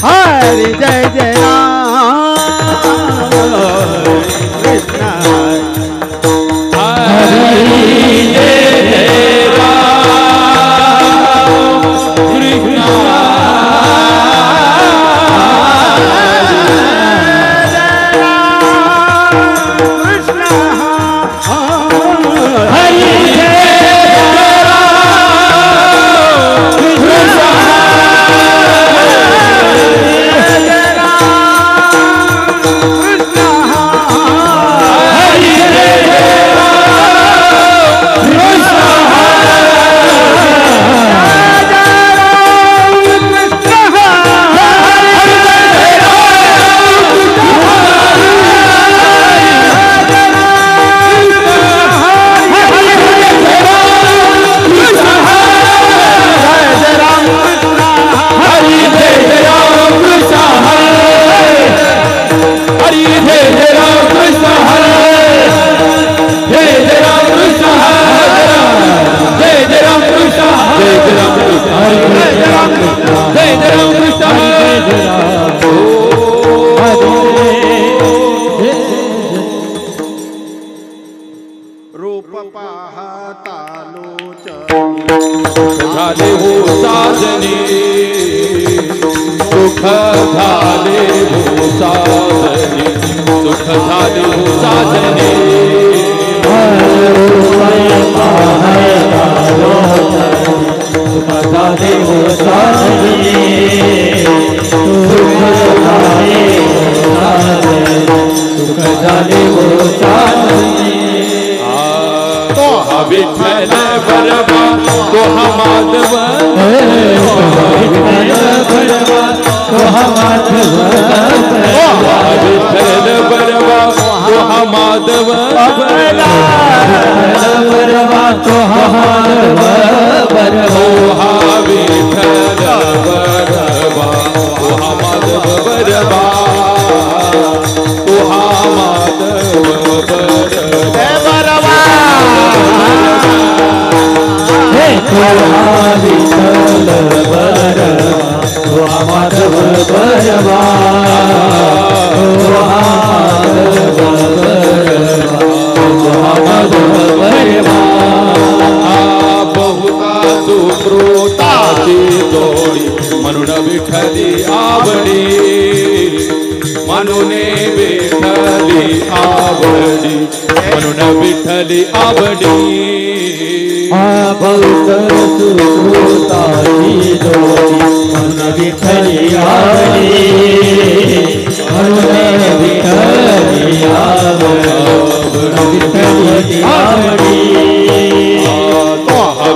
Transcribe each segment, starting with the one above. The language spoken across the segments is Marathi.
हरि जय राम कृष्ण हरि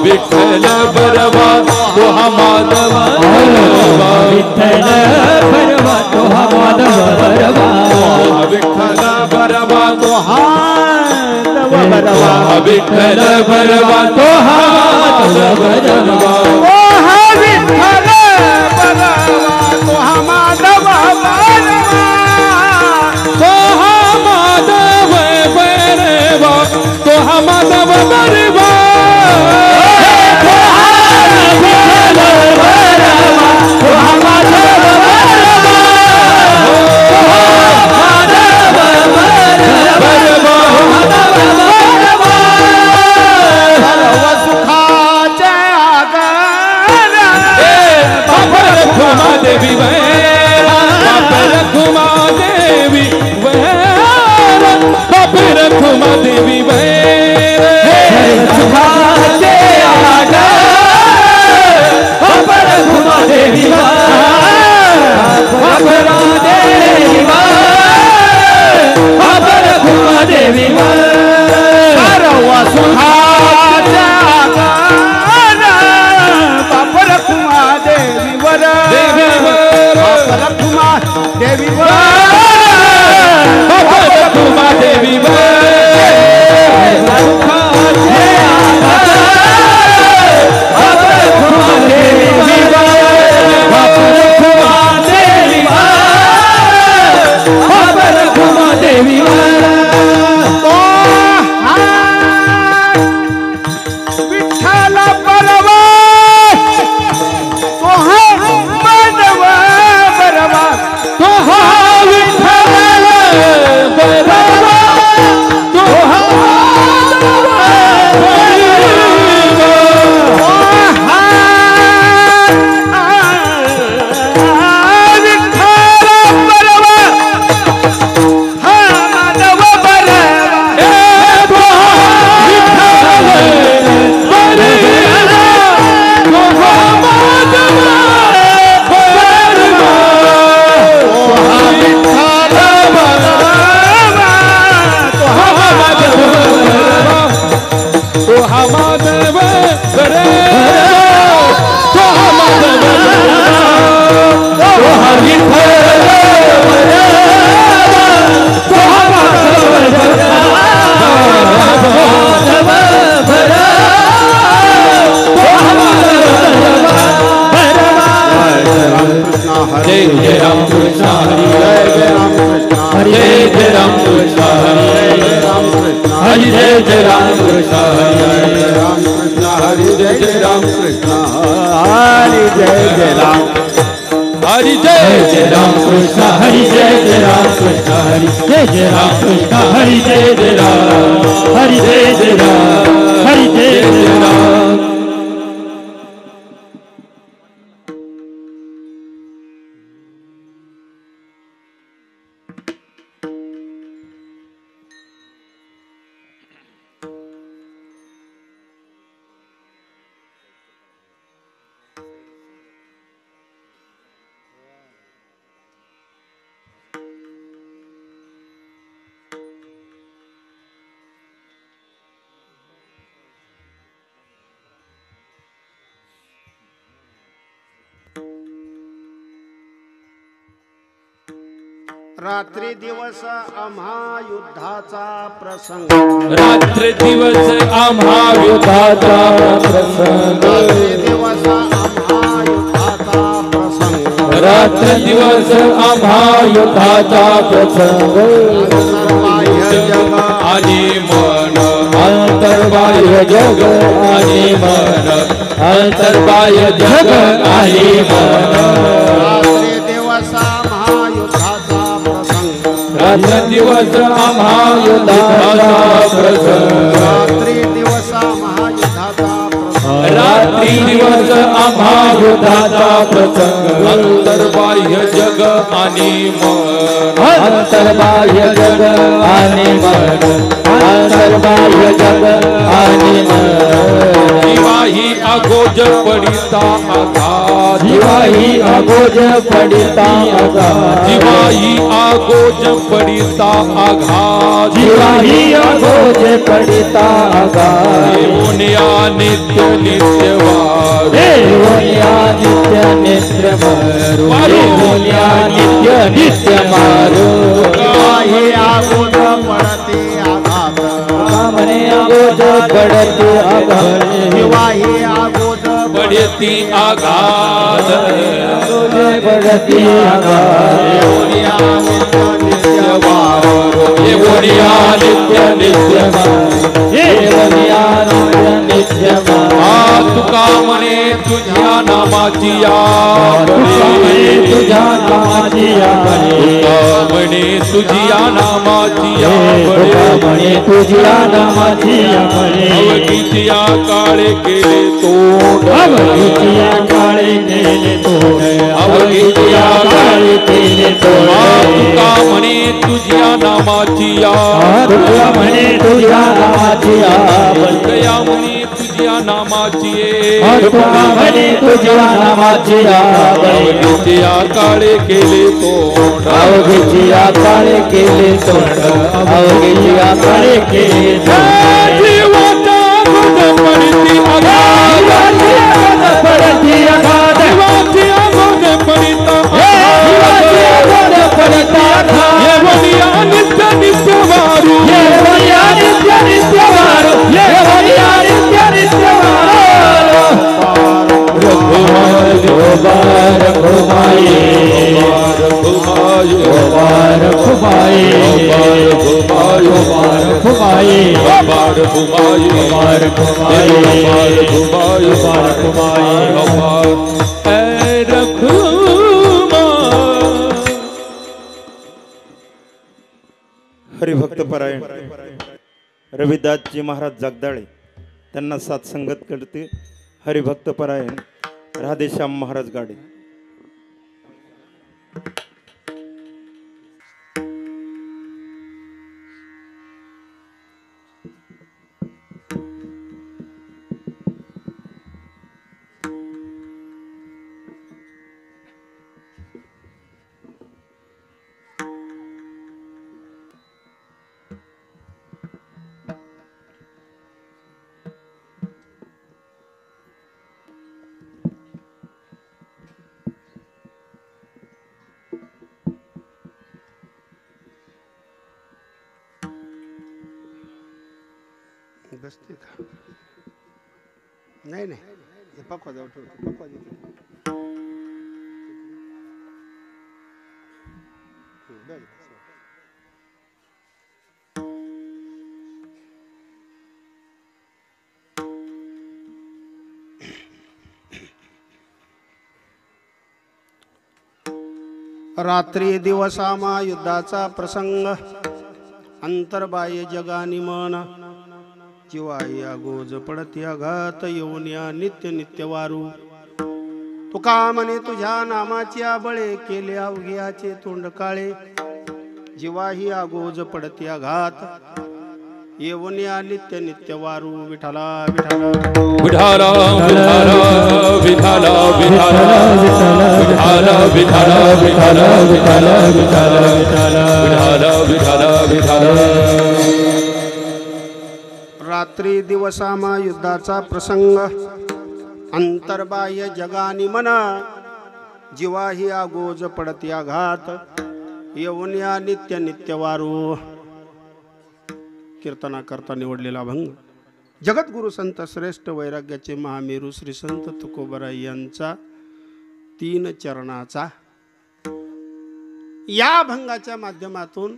विठ्ठल भरवा तो माधव भरवा विठ्ठल भरवा तो माधव भरवा तो माधव भरवा रखुमा देवी बाप रखुमा देवी बाप रखुमा देवी सुखा से आगा बाप रखुमा देवी बाप रखुमा देवी सरवा सुखा बाप रखुमा देवी वर बाप रखुमा देवी बाप रखुमा देवी रात्री दिवस आम्हा युद्धाचा प्रसंग रात्री दिवस आम्हा युद्धाचा प्रसंग रात्री दिवस आम्हा युद्धाचा प्रसंग रात्र दिवस आम्हा युद्धाचा प्रसंग अंतर्बाह्य जग आणि मन अंतर्बाह्य जग आणि मन अंतर्बाह्य जग आणि मन रात्री दिवस आम्हा युद्धाचा प्रसंग रात्र दिवस आम्हा युद्धाचा प्रसंग रात्री दिवस आम्हा युद्धाचा प्रसंग रात्री दिवस आम्हा युद्धाचा प्रसंग अंतर्बाह्य जग आणि मन अंतर्बाह्य जग आणि मन अंतर्बाह्य जग आणि मन जीवाही अगोज पडिता आघात जीवाही अगोज पडिता आघात जीवाही अगोज पडिता आघात जीवाही अगोज पडिता आघात देवोनिया नित्य नित्य वार देवोनिया नित्य नित्य मारू देवोनिया नित्य नित्य मारू जीवाही अगोज पडते आघात कामने अगोज पडते आघात जीवाही अगोज पडती आघात अगोज पडते आघात देवोनिया नित्य नित्य वार देवोनिया नित्य नित्य वार देवोनिया नित्य नित्य मारू तुका म्हणे तुझ्या नामाची तुझ्या तुझ्या नामाची यापणे म्हणे तुझ्या नामाची म्हणे तुझ्या नामाची यापणे अवगीच्या काळे केले तोड अवगीच्या काळे केले तोड तुका म्हणे तुझ्या नामाची आबळे दया म्हणे तुझ्या नामाची तुका म्हणे तुझ्या नामाची आबळे अवघेचे आकाळे केले तोंड अवघेची आकाळे केले तोंड अवघेची आकाळे केले तोंड जीवाचा गोद पडती आघात पडती आघात जीवाची गोद पडिता पडती आघात ये वडिया नित्य नित्य वारू ये वडिया नित्य नित्य वारू ये वडिया नित्य नित्य वारू रघुमाई रघुमाई रघुमाई रघुमाई रघुमाई रघुमाई रघुमाई हरिभक्त परायण रविदासजी महाराज जगदाळे त्यांना साथ संगत करते हरिभक्त परायण राधेश्याम महाराज गाडे. बसते का नाही हे पकवा जाऊ ठेवतो पकवा देतो रात्री दिवसामा युद्धाचा प्रसंग अंतर्बाह्य जगानी मन जीवाया गोज पडती आघात येऊन या नित्य नित्य वारू तुका म्हणे तुझ्या नामाची आबळे केले अवघ्याचे तोंड काळे जीवाही आगोज पडती आघात येऊन या नित्य नित्य वारू विठाला विठाला विठाला विठाला विठाला विठाला विठाला विठाला विठाला विठाला विठाला विठाला विठाला विठाला. रात्री दिवसामा युद्धाचा प्रसंग अंतर्बाह्य जगानी मन जीवाही आगोज पडती आघात येऊन या नित्य नित्य वारू. कीर्तना करता निवडलेला भंग जगद्गुरु संत श्रेष्ठ वैराग्याचे महामेरू श्री संत तुकोबराय यांचा 3 चरणाचा या भंगाच्या माध्यमातून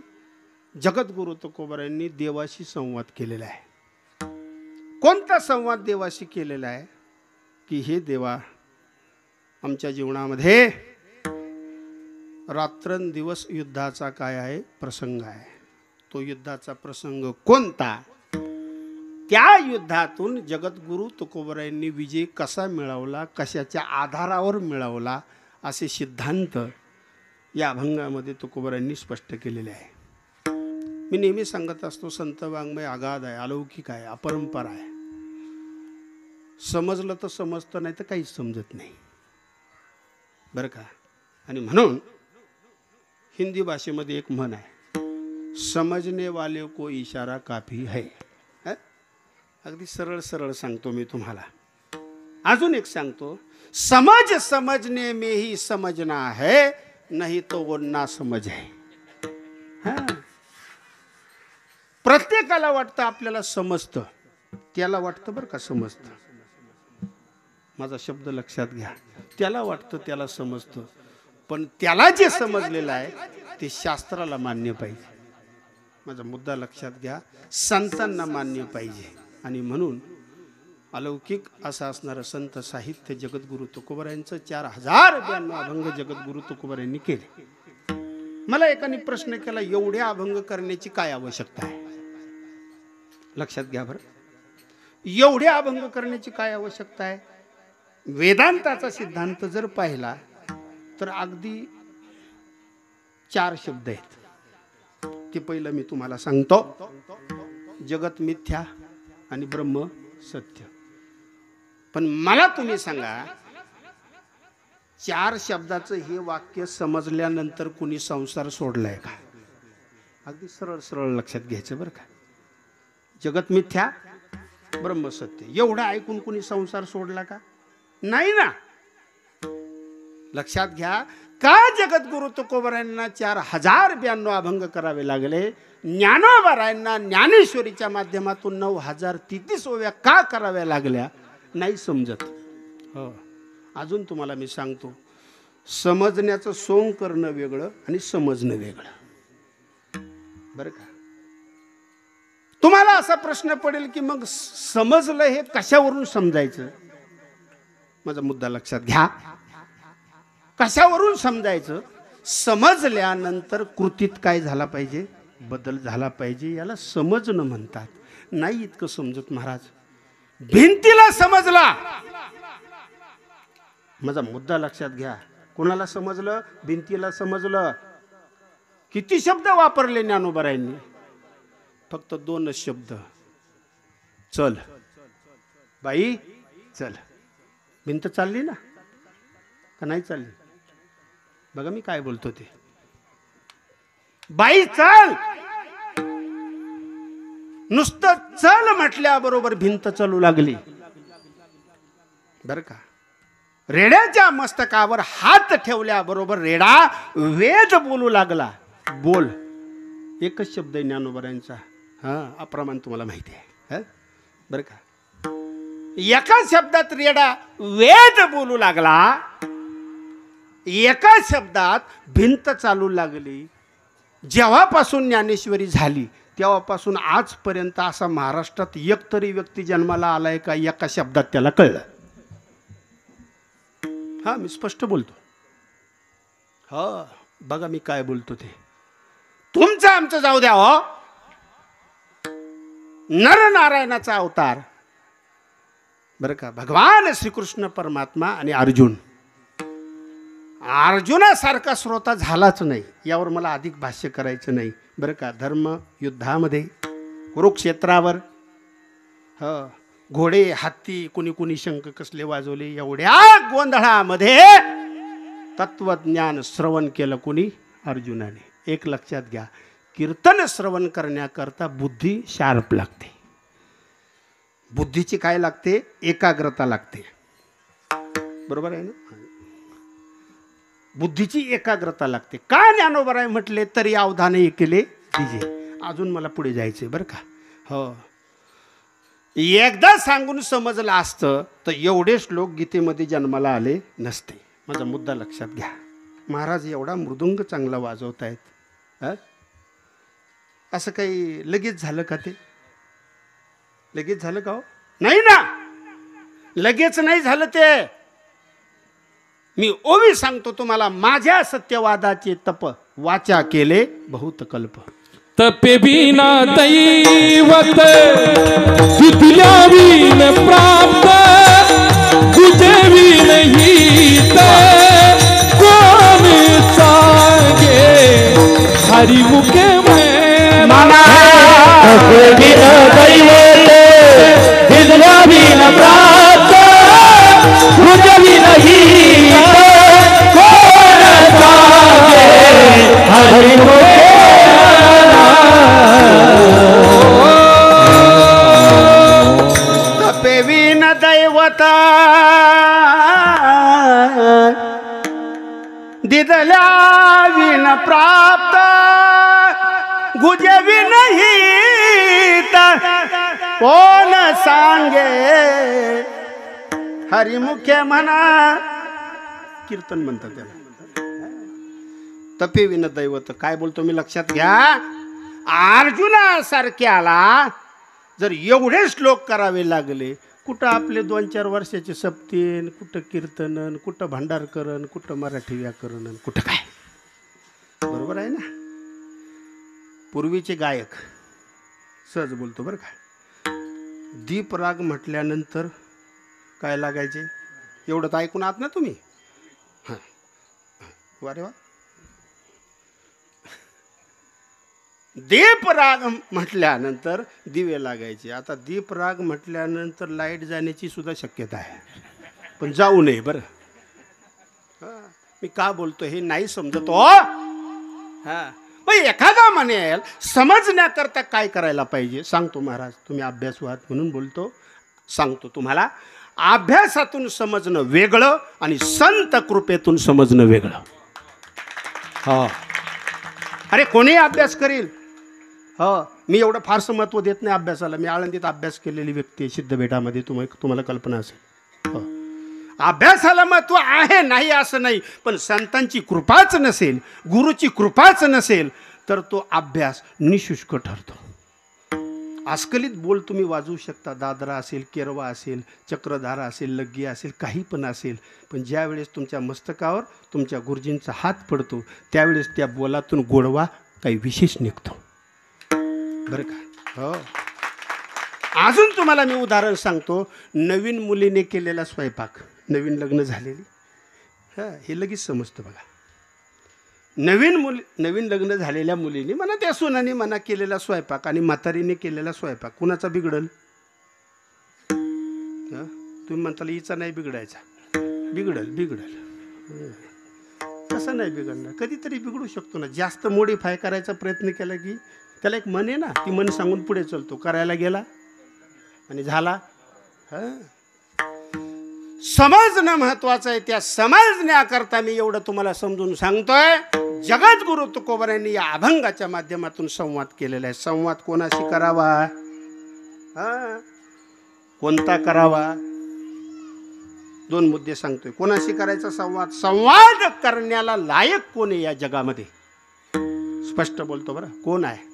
जगद्गुरु तुकोबरायांनी देवाशी संवाद केलेला आहे. कोणता संवाद देवाशी केलेला आहे की हे देवा आमच्या जीवनामध्ये रात्रंदिवस युद्धाचा काय आहे प्रसंग आहे. तो युद्धाचा प्रसंग कोणता त्या युद्धातून जगद्गुरु तुकोबरायांनी विजय कसा मिळवला कशाच्या आधारावर मिळवला असे सिद्धांत या अभंगामध्ये तुकोबरायांनी स्पष्ट केलेले आहे. मी नेहमी सांगत असतो संत वाङ्मय अगाध आहे अलौकिक आहे अपरंपार आहे. समजलं तर समजतं नाही तर काहीच समजत नाही बरं का. आणि म्हणून हिंदी भाषेमध्ये एक म्हण आहे समजने वाले को इशारा काफी है. अगदी सरळ सरळ सांगतो मी तुम्हाला. अजून एक सांगतो समझ समझने में ही समझना है नहीं तो वो ना समझ है. प्रत्येकाला वाटतं आपल्याला समजतं त्याला वाटतं बरं का समजतं. माझा शब्द लक्षात घ्या. त्याला वाटतं त्याला समजतं पण त्याला जे समजलेलं आहे ते शास्त्राला मान्य पाहिजे. माझा मुद्दा लक्षात घ्या. संतांना मान्य पाहिजे. आणि म्हणून अलौकिक असं असणारं संत साहित्य जगद्गुरु तुकोबरायांचं 4092 अभंग जगद्गुरु तुकोबरायांनी केले. मला एकाने प्रश्न केला एवढे अभंग करण्याची काय आवश्यकता आहे. लक्षात घ्या बरं. एवढे अभंग करण्याची काय आवश्यकता आहे. वेदांताचा सिद्धांत जर पाहिला तर अगदी 4 शब्द आहेत. ते पहिलं मी तुम्हाला सांगतो. जगत मिथ्या आणि ब्रह्म सत्य. पण मला तुम्ही सांगा, 4 शब्दाचं हे वाक्य समजल्यानंतर कुणी संसार सोडलाय का? अगदी सरळ सरळ लक्षात घ्यायचं बरं का. जगत मिथ्या ब्रह्म सत्य एवढं ऐकून कुणी संसार सोडला का? नाही ना. लक्षात घ्या, का जगद्गुरु तुकोबरायांना 4092 अभंग करावे लागले, ज्ञानोबरायांना ज्ञानेश्वरीच्या माध्यमातून 9033 ओव्या का कराव्या लागल्या नाही समजत. हो, अजून तुम्हाला मी सांगतो, समजण्याचं सोंग करणं वेगळं आणि समजणं वेगळं बरं का. तुम्हाला असा प्रश्न पडेल की मग समजलं हे कशावरून समजायचं? माझा मुद्दा लक्षात घ्या. कशावरून समजायचं? समजल्यानंतर कृतीत काय झाला पाहिजे? बदल झाला पाहिजे. याला समजणं म्हणतात. नाही इतकं समजत महाराज. भिंतीला समजला. माझा मुद्दा लक्षात घ्या. कोणाला समजलं? भिंतीला समजलं. किती शब्द वापरले ज्ञानोबरायांनी? फक्त 2 शब्द. चल बाई चल. भिंत चालली ना का नाही चालली? बघा मी काय बोलतो ते. बाई चल. नुसतं चल म्हटल्याबरोबर भिंत चालू लागली बर का. रेड्याच्या मस्तकावर हात ठेवल्याबरोबर रेडा वेद बोलू लागला. बोल एकच शब्द आहे ज्ञानोबरायांचा. अप्रमाण तुम्हाला माहिती आहे बरं का. एका शब्दात रेडा वेद बोलू लागला. एका शब्दात भिंत चालू लागली. जेव्हापासून ज्ञानेश्वरी झाली तेव्हापासून आजपर्यंत असा महाराष्ट्रात एकतरी व्यक्ती जन्माला आलाय का एका शब्दात त्याला कळलं? मी स्पष्ट बोलतो. बघा मी काय बोलतो ते. तुमचं आमचं जाऊ द्या. हो, नरनारायणाचा अवतार बरं का. भगवान श्रीकृष्ण परमात्मा आणि अर्जुनासारखा श्रोता झालाच नाही. यावर मला अधिक भाष्य करायचं नाही बरं का. धर्म युद्धामध्ये कुरुक्षेत्रावर घोडे हत्ती कुणी कुणी शंख कसले वाजवले. एवढ्या गोंधळामध्ये तत्वज्ञान श्रवण केलं कुणी? अर्जुनाने. एक लक्षात घ्या, कीर्तन श्रवण करण्याकरता बुद्धी शार्प लागते. बुद्धीची काय लागते? एकाग्रता लागते. बरोबर आहे ना. बुद्धीची एकाग्रता लागते. का ज्ञानोबराय म्हटले तरी अवधाने केले दिजे. अजून मला पुढे जायचे बरं का. हो, एकदा सांगून समजलं असतं तर एवढे श्लोक गीतेमध्ये जन्माला आले नसते. माझा मुद्दा लक्षात घ्या. महाराज एवढा मृदुंग चांगला वाजवतायत. असं काही लगेच झालं का? ते लगेच झालं का? हो नाही ना, लगेच नाही झालं ते. मी ओवी सांगतो तुम्हाला. माझ्या सत्यवादाचे तप वाचा केले बहुत कल्प. तपे बिना दैवत तिथल्या विन प्राप्त तुझे विन हित कोण सांगे हरिमुखे मामा. तपे बिना दैवत तिथल्या विन प्राप्त तुझे विन हित कोण सांगे हरिमुखे. विन दैवता दिदल्या विन प्राप्त गुजे विनहित कोण सांगे हरिमुखे म्हणा. कीर्तन म्हणतात त्याला. तपे विन दैवत. काय बोलतो मी लक्षात घ्या. अर्जुनासारख्याला जर एवढे श्लोक करावे लागले, कुठं आपले 2-4 वर्षाचे सप्तीन, कुठं कीर्तनन, कुठं भांडारकरण, कुठं मराठी व्याकरणन, कुठं काय. बरोबर आहे ना. पूर्वीचे गायक सहज बोलतो बरं का. दीपराग म्हटल्यानंतर काय लागायचे? एवढं तर ऐकून आहात ना तुम्ही. वा रे वा. दीपराग म्हटल्यानंतर दिवे लागायचे. आता दीपराग म्हटल्यानंतर लाईट जाण्याची सुद्धा शक्यता आहे, पण जाऊ नये बरं. मी का बोलतो हे नाही समजत हो. हा, मग एखादा म्हणेल समजण्याकरता काय करायला पाहिजे सांगतो महाराज. तुम्ही अभ्यासू आहात म्हणून बोलतो, सांगतो तुम्हाला. अभ्यासातून समजणं वेगळं आणि संत कृपेतून समजणं वेगळं. हो, अरे कोणी अभ्यास करील. हो, मी एवढं फारसं महत्त्व देत नाही अभ्यासाला. मी आळंदीत अभ्यास केलेली व्यक्ती आहे, सिद्धबेटामध्ये. तुम्हाला कल्पना असेल. हो, अभ्यासाला महत्त्व आहे, नाही असं नाही, पण संतांची कृपाच नसेल, गुरुची कृपाच नसेल तर तो अभ्यास निशुष्क ठरतो. अस्खलित बोल तुम्ही वाजवू शकता, दादरा असेल, केरवा असेल, चक्रधारा असेल, लग्गी असेल, काही पण असेल, पण ज्या वेळेस तुमच्या मस्तकावर तुमच्या गुरुजींचा हात पडतो त्यावेळेस त्या बोलातून गोडवा काही विशेष निघतो बरं का. हो, अजून तुम्हाला मी उदाहरण सांगतो. नवीन मुलीने केलेला स्वयंपाक, नवीन लग्न झालेली, हां, हे लगेच समजतं बघा. नवीन लग्न झालेल्या मुलीने म्हणा, त्या सुनाने म्हणा केलेला स्वयंपाक आणि म्हातारीने केलेला स्वयंपाक कुणाचा बिघडल? तुम्ही म्हणताल हिचा नाही बिघडायचा. बिघडल. कसं नाही बिघडणार? कधीतरी बिघडू शकतो ना. जास्त मॉडिफाय करायचा प्रयत्न केला की त्याला एक मन आहे ना, ती मन सांगून पुढे चलतो. करायला गेला आणि झाला. हां, समजणं महत्वाचं आहे. त्या समजण्याकरता मी एवढं तुम्हाला समजून सांगतोय. जगद्गुरु तुकोबारायांनी या अभंगाच्या माध्यमातून संवाद केलेला आहे. संवाद कोणाशी करावा? कोणता करावा? 2 मुद्दे सांगतोय. कोणाशी करायचा संवाद? संवाद करण्याला लायक कोण आहे या जगामध्ये? स्पष्ट बोलतो बरं, कोण आहे?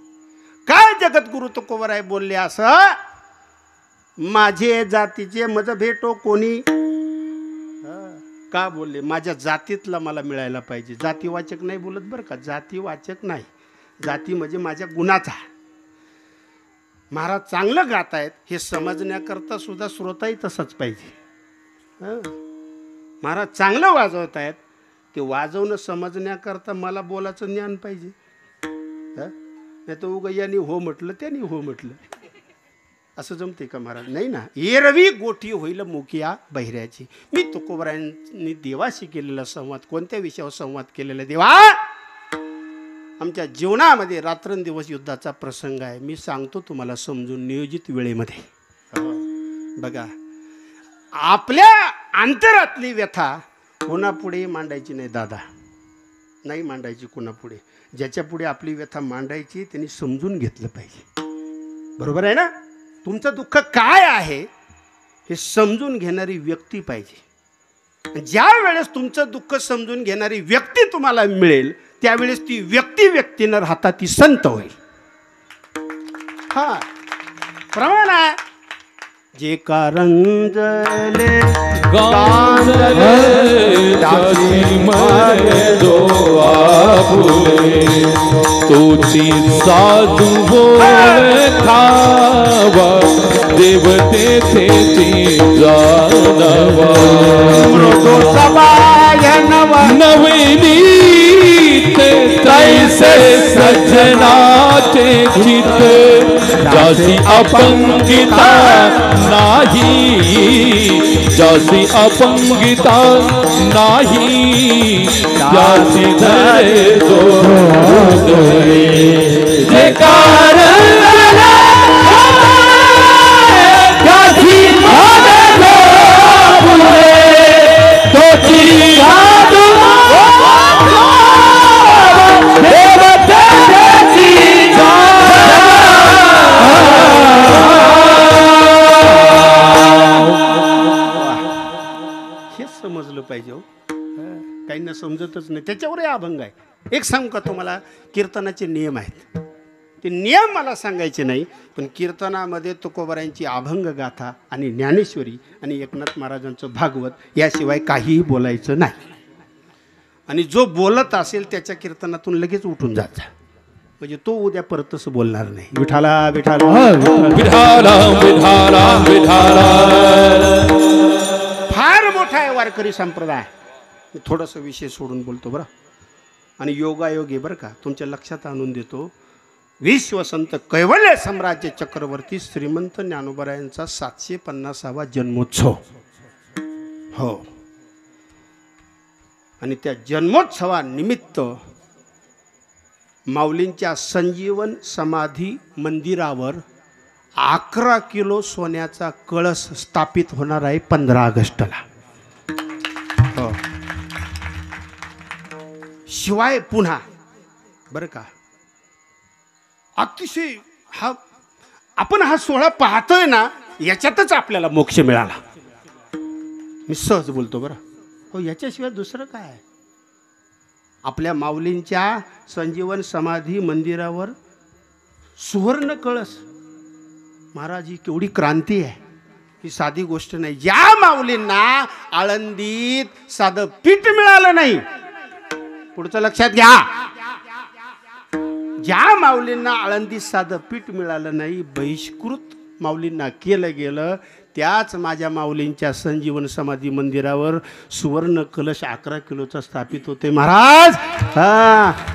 काय जगद्गुरु तुकोबाराय बोलले असं? माझे जातीचे मज भेटो कोणी. का बोलले? माझ्या जातीतला मला मिळायला पाहिजे. जातीवाचक नाही बोलत बरं का, जातीवाचक नाही. जाती म्हणजे माझ्या गुणाचा. महाराज चांगलं गात आहेत हे समजण्याकरता सुद्धा श्रोताही तसंच पाहिजे. महाराज चांगलं वाजवत आहेत ते वाजवणं समजण्याकरता मला बोलायचं ज्ञान पाहिजे. नाही तर उगा यांनी हो म्हटलं त्यांनी हो म्हटलं असं जमते का महाराज? नाही ना. एरवी गोठी होईल मुखिया बहिऱ्याची. मी तुकोबारायांनी देवाशी केलेला संवाद, कोणत्या विषयावर संवाद केलेला? देवा, आमच्या जीवनामध्ये रात्रंदिवस युद्धाचा प्रसंग आहे. मी सांगतो तुम्हाला समजून नियोजित वेळेमध्ये. बघा, आपल्या अंतरातली व्यथा कोणापुढे मांडायची नाही दादा, नाही मांडायची कोणापुढे. ज्याच्या पुढे आपली व्यथा मांडायची त्यांनी समजून घेतलं पाहिजे. बरोबर आहे ना? तुमचं दुःख काय आहे हे समजून घेणारी व्यक्ती पाहिजे. ज्या वेळेस तुमचं दुःख समजून घेणारी व्यक्ती तुम्हाला मिळेल त्यावेळेस ती व्यक्तीनं राहता ती संत होईल. हा प्रमाण आहे. जे कारंजले तोची साधू खावा देवते तेची जानवा नवनीत तैसे सजनाचे चित जासी अपंगिता नाही, जासी अपंगिता नाही, जासी धरे जोरे जे कारण जासी समजलं पाहिजे. काहींना समजतच नाही, त्याच्यावरही अभंग आहे. एक सांगू का तुम्हाला? कीर्तनाचे नियम आहेत. ते नियम मला सांगायचे नाही, पण कीर्तनामध्ये तुकोबारायांची अभंग गाथा आणि ज्ञानेश्वरी आणि एकनाथ महाराजांचं भागवत याशिवाय काहीही बोलायचं नाही. आणि जो बोलत असेल त्याच्या कीर्तनातून लगेच उठून जायचा, म्हणजे तो उद्या परत तसं बोलणार नाही. विठाला विठाला विठाला विठाला विठाला. फार मोठा आहे वारकरी संप्रदाय. मी थोडंसं विषय सोडून बोलतो बरं. आणि योगायोग आहे बरं का, तुमच्या लक्षात आणून देतो. विश्वसंत कैवल्य साम्राज्य चक्रवर्ती श्रीमंत ज्ञानोबरायांचा 750वा जन्मोत्सव. हो, आणि त्या जन्मोत्सवानिमित्त माऊलींच्या संजीवन समाधी मंदिरावर 11 किलो सोन्याचा कळस स्थापित होणार आहे 15 ऑगस्टला. हो. शिवाय पुन्हा बरं का, अतिशय आपण हा सोहळा पाहतोय ना, याच्यातच आपल्याला मोक्ष मिळाला. मी सहज बोलतो बरं. हो, याच्याशिवाय दुसरं काय आहे? आपल्या माऊलींच्या संजीवन समाधी मंदिरावर सुवर्ण कळस. महाराज, ही केवढी क्रांती आहे, ही साधी गोष्ट नाही. ज्या माऊलींना आळंदीत साधं पीठ मिळालं नाही, पुढचं लक्षात घ्या, ज्या माऊलींना आळंदीत साधं पीठ मिळालं नाही, बहिष्कृत माऊलींना केलं गेलं, त्याच माझ्या माऊलींच्या संजीवन समाधी मंदिरावर सुवर्ण कलश 11 किलोचा स्थापित होते. महाराज,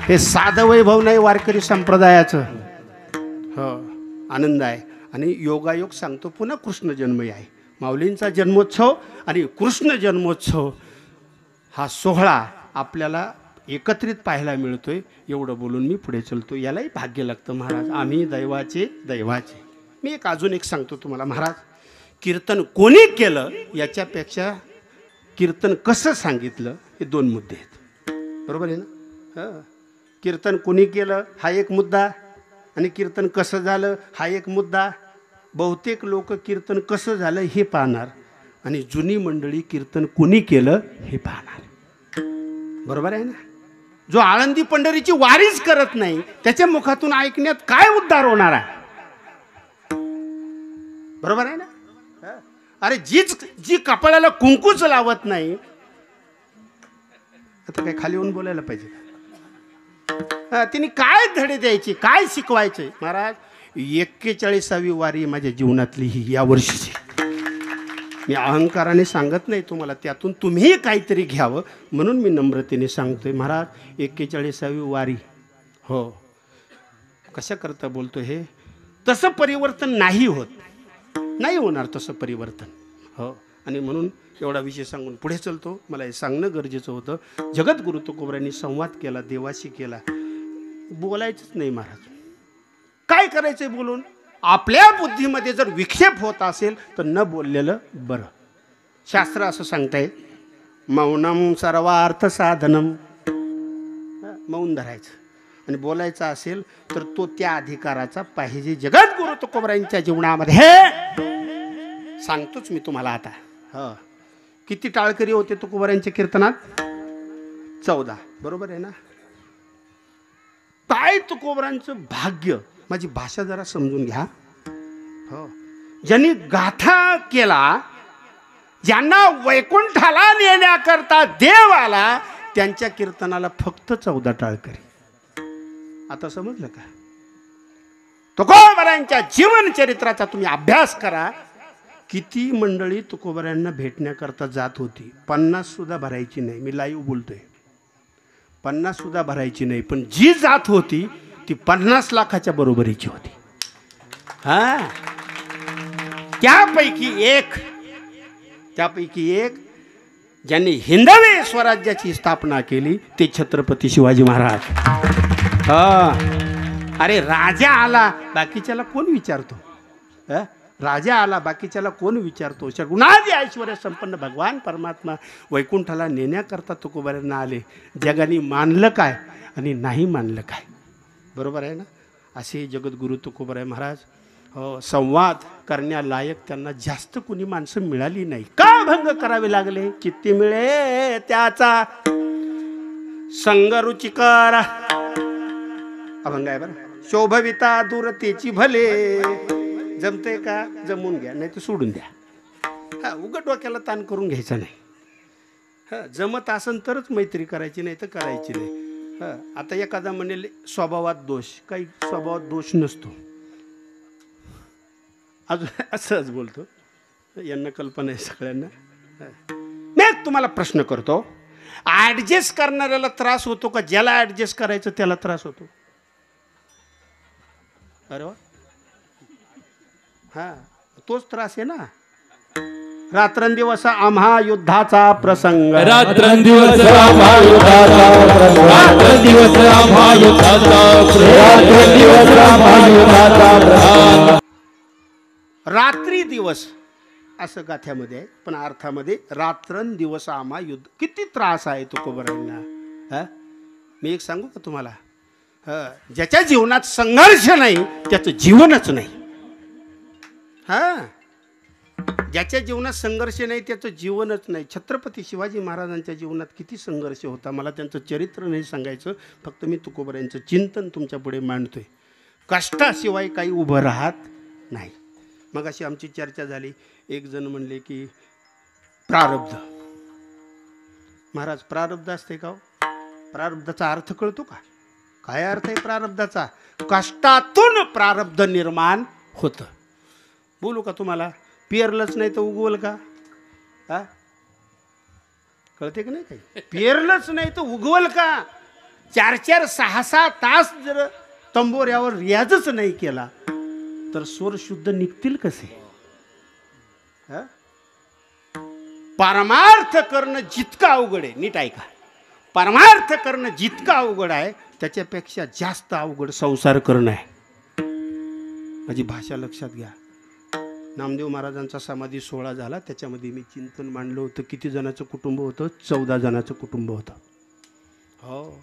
हे साधं वैभव नाही वारकरी संप्रदायाचं. हो, आनंद आहे. आणि योगायोग सांगतो, पुन्हा कृष्ण जन्मही आहे. माऊलींचा जन्मोत्सव आणि कृष्ण जन्मोत्सव हा सोहळा आपल्याला एकत्रित पाहायला मिळतोय. एवढं बोलून मी पुढे चलतो. यालाही भाग्य लागतं महाराज. आम्ही दैवाचे. मी अजून एक सांगतो तुम्हाला महाराज. कीर्तन कोणी केलं याच्यापेक्षा कीर्तन कसं सांगितलं हे 2 मुद्दे आहेत. बरोबर आहे ना? कीर्तन कोणी केलं हा एक मुद्दा, आणि कीर्तन कसं झालं हा एक मुद्दा. बहुतेक लोक कीर्तन कसं झालं हे पाहणार, आणि जुनी मंडळी कीर्तन कोणी केलं हे पाहणार. बरोबर आहे ना? जो आळंदी पंढरीची वारीच करत नाही, त्याच्या मुखातून ऐकण्यात काय उद्धार होणार आहे? बरोबर आहे ना? अरे, जी कपाळाला कुंकूच लावत नाही, आता काय खाली येऊन बोलायला पाहिजे? तिने काय धडे द्यायचे, काय शिकवायचे? महाराज, 41वी वारी माझ्या जीवनातली ही या वर्षीची. मी अहंकाराने सांगत नाही तुम्हाला, त्यातून तुम्ही काहीतरी घ्यावं म्हणून मी नम्रतेने सांगतोय. महाराज, 41वी वारी. हो, कशा करता बोलतो हे? तसं परिवर्तन नाही होत, नाही होणार तसं परिवर्तन. हो, आणि म्हणून एवढा विषय सांगून पुढे चलतो. मला हे सांगणं गरजेचं होतं. जगद्गुरु तुकोबरायांनी संवाद केला, देवाशी केला. बोलायचंच नाही महाराज. काय करायचंय बोलून? आपल्या बुद्धीमध्ये जर विक्षेप होत असेल तर न बोललेलं बरं. शास्त्र असं सांगताय, मौनम सर्वार्थ साधनम. मौन धरायचं, आणि बोलायचं असेल तर तो त्या अधिकाराचा पाहिजे. जगद्गुरु तुकोबरायांच्या जीवनामध्ये हे सांगतोच मी तुम्हाला आता. हो, किती टाळकरी होते तुकोबरायांच्या कीर्तनात? 14. बरोबर आहे ना? काय तुकोबरांचं भाग्य. माझी भाषा जरा समजून घ्या. हो, ज्यांनी गाथा केला, ज्यांना वैकुंठाला नेण्याकरता देव आला, त्यांच्या कीर्तनाला फक्त 14 टाळकरी. आता समजलं का? तुकोबरायांच्या जीवन चरित्राचा तुम्ही अभ्यास करा. किती मंडळी तुकोबरायांना भेटण्याकरता जात होती. 50 सुद्धा भरायची नाही. मी लाईव्ह बोलतोय, 50 सुद्धा भरायची नाही. पण जी जात होती ती 50 लाखाच्या बरोबरीची होती. हा, त्यापैकी एक ज्यांनी हिंदवी स्वराज्याची स्थापना केली ते छत्रपती शिवाजी महाराज. हा, अरे, राजा आला बाकीच्याला कोण विचारतो? राजा आला बाकीच्याला कोण विचारतो? गुणादी ऐश्वर्य संपन्न भगवान परमात्मा वैकुंठाला नेण्याकरता तुकोबरायांना आले. जगाने मानलं काय आणि नाही मानलं काय? बरोबर आहे ना? असे जगद्गुरु तुकोबराय महाराज. हो, संवाद करण्यालायक त्यांना जास्त कुणी माणसं मिळाली नाही. का भंग करावे लागले? चित्ती मिळे त्याचा संग रुचिकर. अभंग आहे बरं. शोभविता दूरतेची भले. जमते का? जमून घ्या, नाही तर सोडून द्या. हा, उघड डोक्याला ताण करून घ्यायचा नाही. हा, जमत असन तरच मैत्री करायची, नाही तर करायची नाही. हा, आता एखादा म्हणेल स्वभावात दोष. काही स्वभावात दोष नसतो. अजून असंच बोलतो, यांना कल्पना आहे सगळ्यांना. मी तुम्हाला प्रश्न करतो, ॲडजस्ट करणाऱ्याला त्रास होतो का ज्याला ॲडजस्ट करायचं त्याला त्रास होतो? अरे वा, हा तोच त्रास आहे ना. रात्रंदिवस आम्हा युद्धाचा प्रसंग, रात्रंदिवस आम्हा युद्धाचा प्रसंग, रात्रंदिवस आम्हा युद्धाचा प्रसंग, रात्रंदिवस आम्हा युद्धाचा प्रसंग. रात्री दिवस असं गाथ्यामध्ये आहे, पण अर्थामध्ये रात्रंदिवस आम्हा युद्ध. किती त्रास आहे तुकोबरायांना. हा, मी एक सांगू का तुम्हाला, ज्याच्या जीवनात संघर्ष नाही त्याचं जीवनच नाही. हा, ज्याच्या जीवनात संघर्ष नाही त्याचं जीवनच नाही. छत्रपती शिवाजी महाराजांच्या जीवनात किती संघर्ष होता, मला त्यांचं चरित्र नाही सांगायचं, फक्त मी तुकोबरायांचं चिंतन तुमच्या पुढे मांडतोय. कष्टाशिवाय काही उभं राहत नाही. मग अशी आमची चर्चा झाली. एक जण म्हणले की प्रारब्ध. महाराज, प्रारब्ध असते का? प्रारब्धाचा अर्थ कळतो का? काय अर्थ आहे प्रारब्धाचा? कष्टातून प्रारब्ध निर्माण होतं. बोलू का तुम्हाला? पेरलंच नाही तर उगवल का? हा, कळते का नाही? काही पेरलंच नाही तर उगवल का? 4-4, 6-6 तास जर तंबोऱ्यावर रियाजच नाही केला तर स्वर शुद्ध निघतील कसे? हा, परमार्थ करणं जितकं अवघड आहे, नीट ऐका, परमार्थ करणं जितकं अवघड आहे त्याच्यापेक्षा जास्त अवघड संसार करणं आहे. माझी भाषा लक्षात घ्या. नामदेव महाराजांचा समाधी सोहळा झाला, त्याच्यामध्ये मी चिंतन मांडलं होतं. किती जणांचं कुटुंब होतं? 14 जणांचं कुटुंब होतं. हो,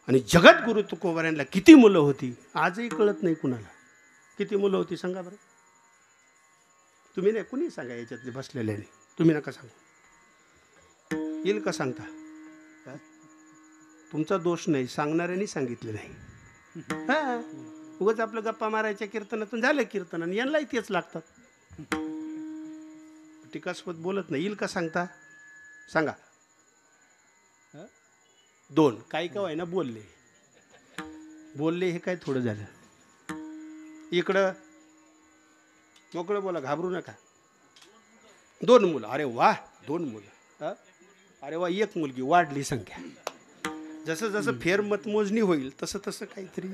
आणि जगद्गुरु तुकोबरायांना किती मुलं होती आजही कळत नाही कुणाला. किती मुलं होती सांगा बरं? तुम्ही नाही, कुणी सांगा याच्यातले बसलेले नाही, तुम्ही नका सांगू. येईल का सांगता? तुमचा दोष नाही, सांगणाऱ्यांनी सांगितलं नाही. हा, उगाच आपलं गप्पा मारायच्या कीर्तनातून झालं कीर्तन, आणि यांनाही तेच लागतात. टीकास्पद बोलत नाही. येईल का सांगता? सांगा. 2 काही का व्हाय ना बोलले हे काय थोडं झालं. इकडं मोकळं बोला, घाबरू नका. 2 मुलं. अरे वा, 2 मुलं. अरे वा, 1 मुलगी. वाढली संख्या. जसं जसं फेर मतमोजणी होईल तसं तसं काहीतरी.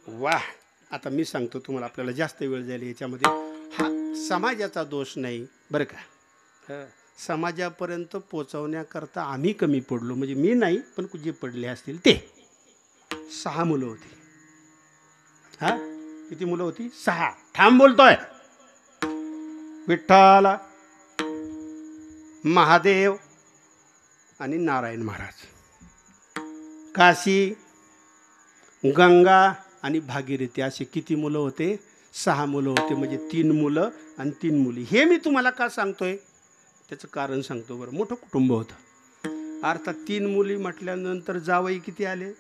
वा, आता मी सांगतो तुम्हाला, आपल्याला जास्त वेळ जाईल याच्यामध्ये. हा समाजाचा दोष नाही बरं का. समाजापर्यंत पोचवण्याकरता आम्ही कमी पडलो, म्हणजे मी नाही पण जे पडले असतील ते. 6 मुलं होती. हा, किती मुलं होती? 6. ठाम बोलतोय. विठ्ठल, महादेव आणि नारायण महाराज. काशी, गंगा आणि भागीरथी असे किती मुलं होते? 6 मुलं होते. म्हणजे 3 मुलं आणि 3 मुली. हे मी तुम्हाला का सांगतोय त्याचं कारण सांगतो बरं. मोठं कुटुंब होतं. अर्थात 3 मुली म्हटल्यानंतर जावई किती आले?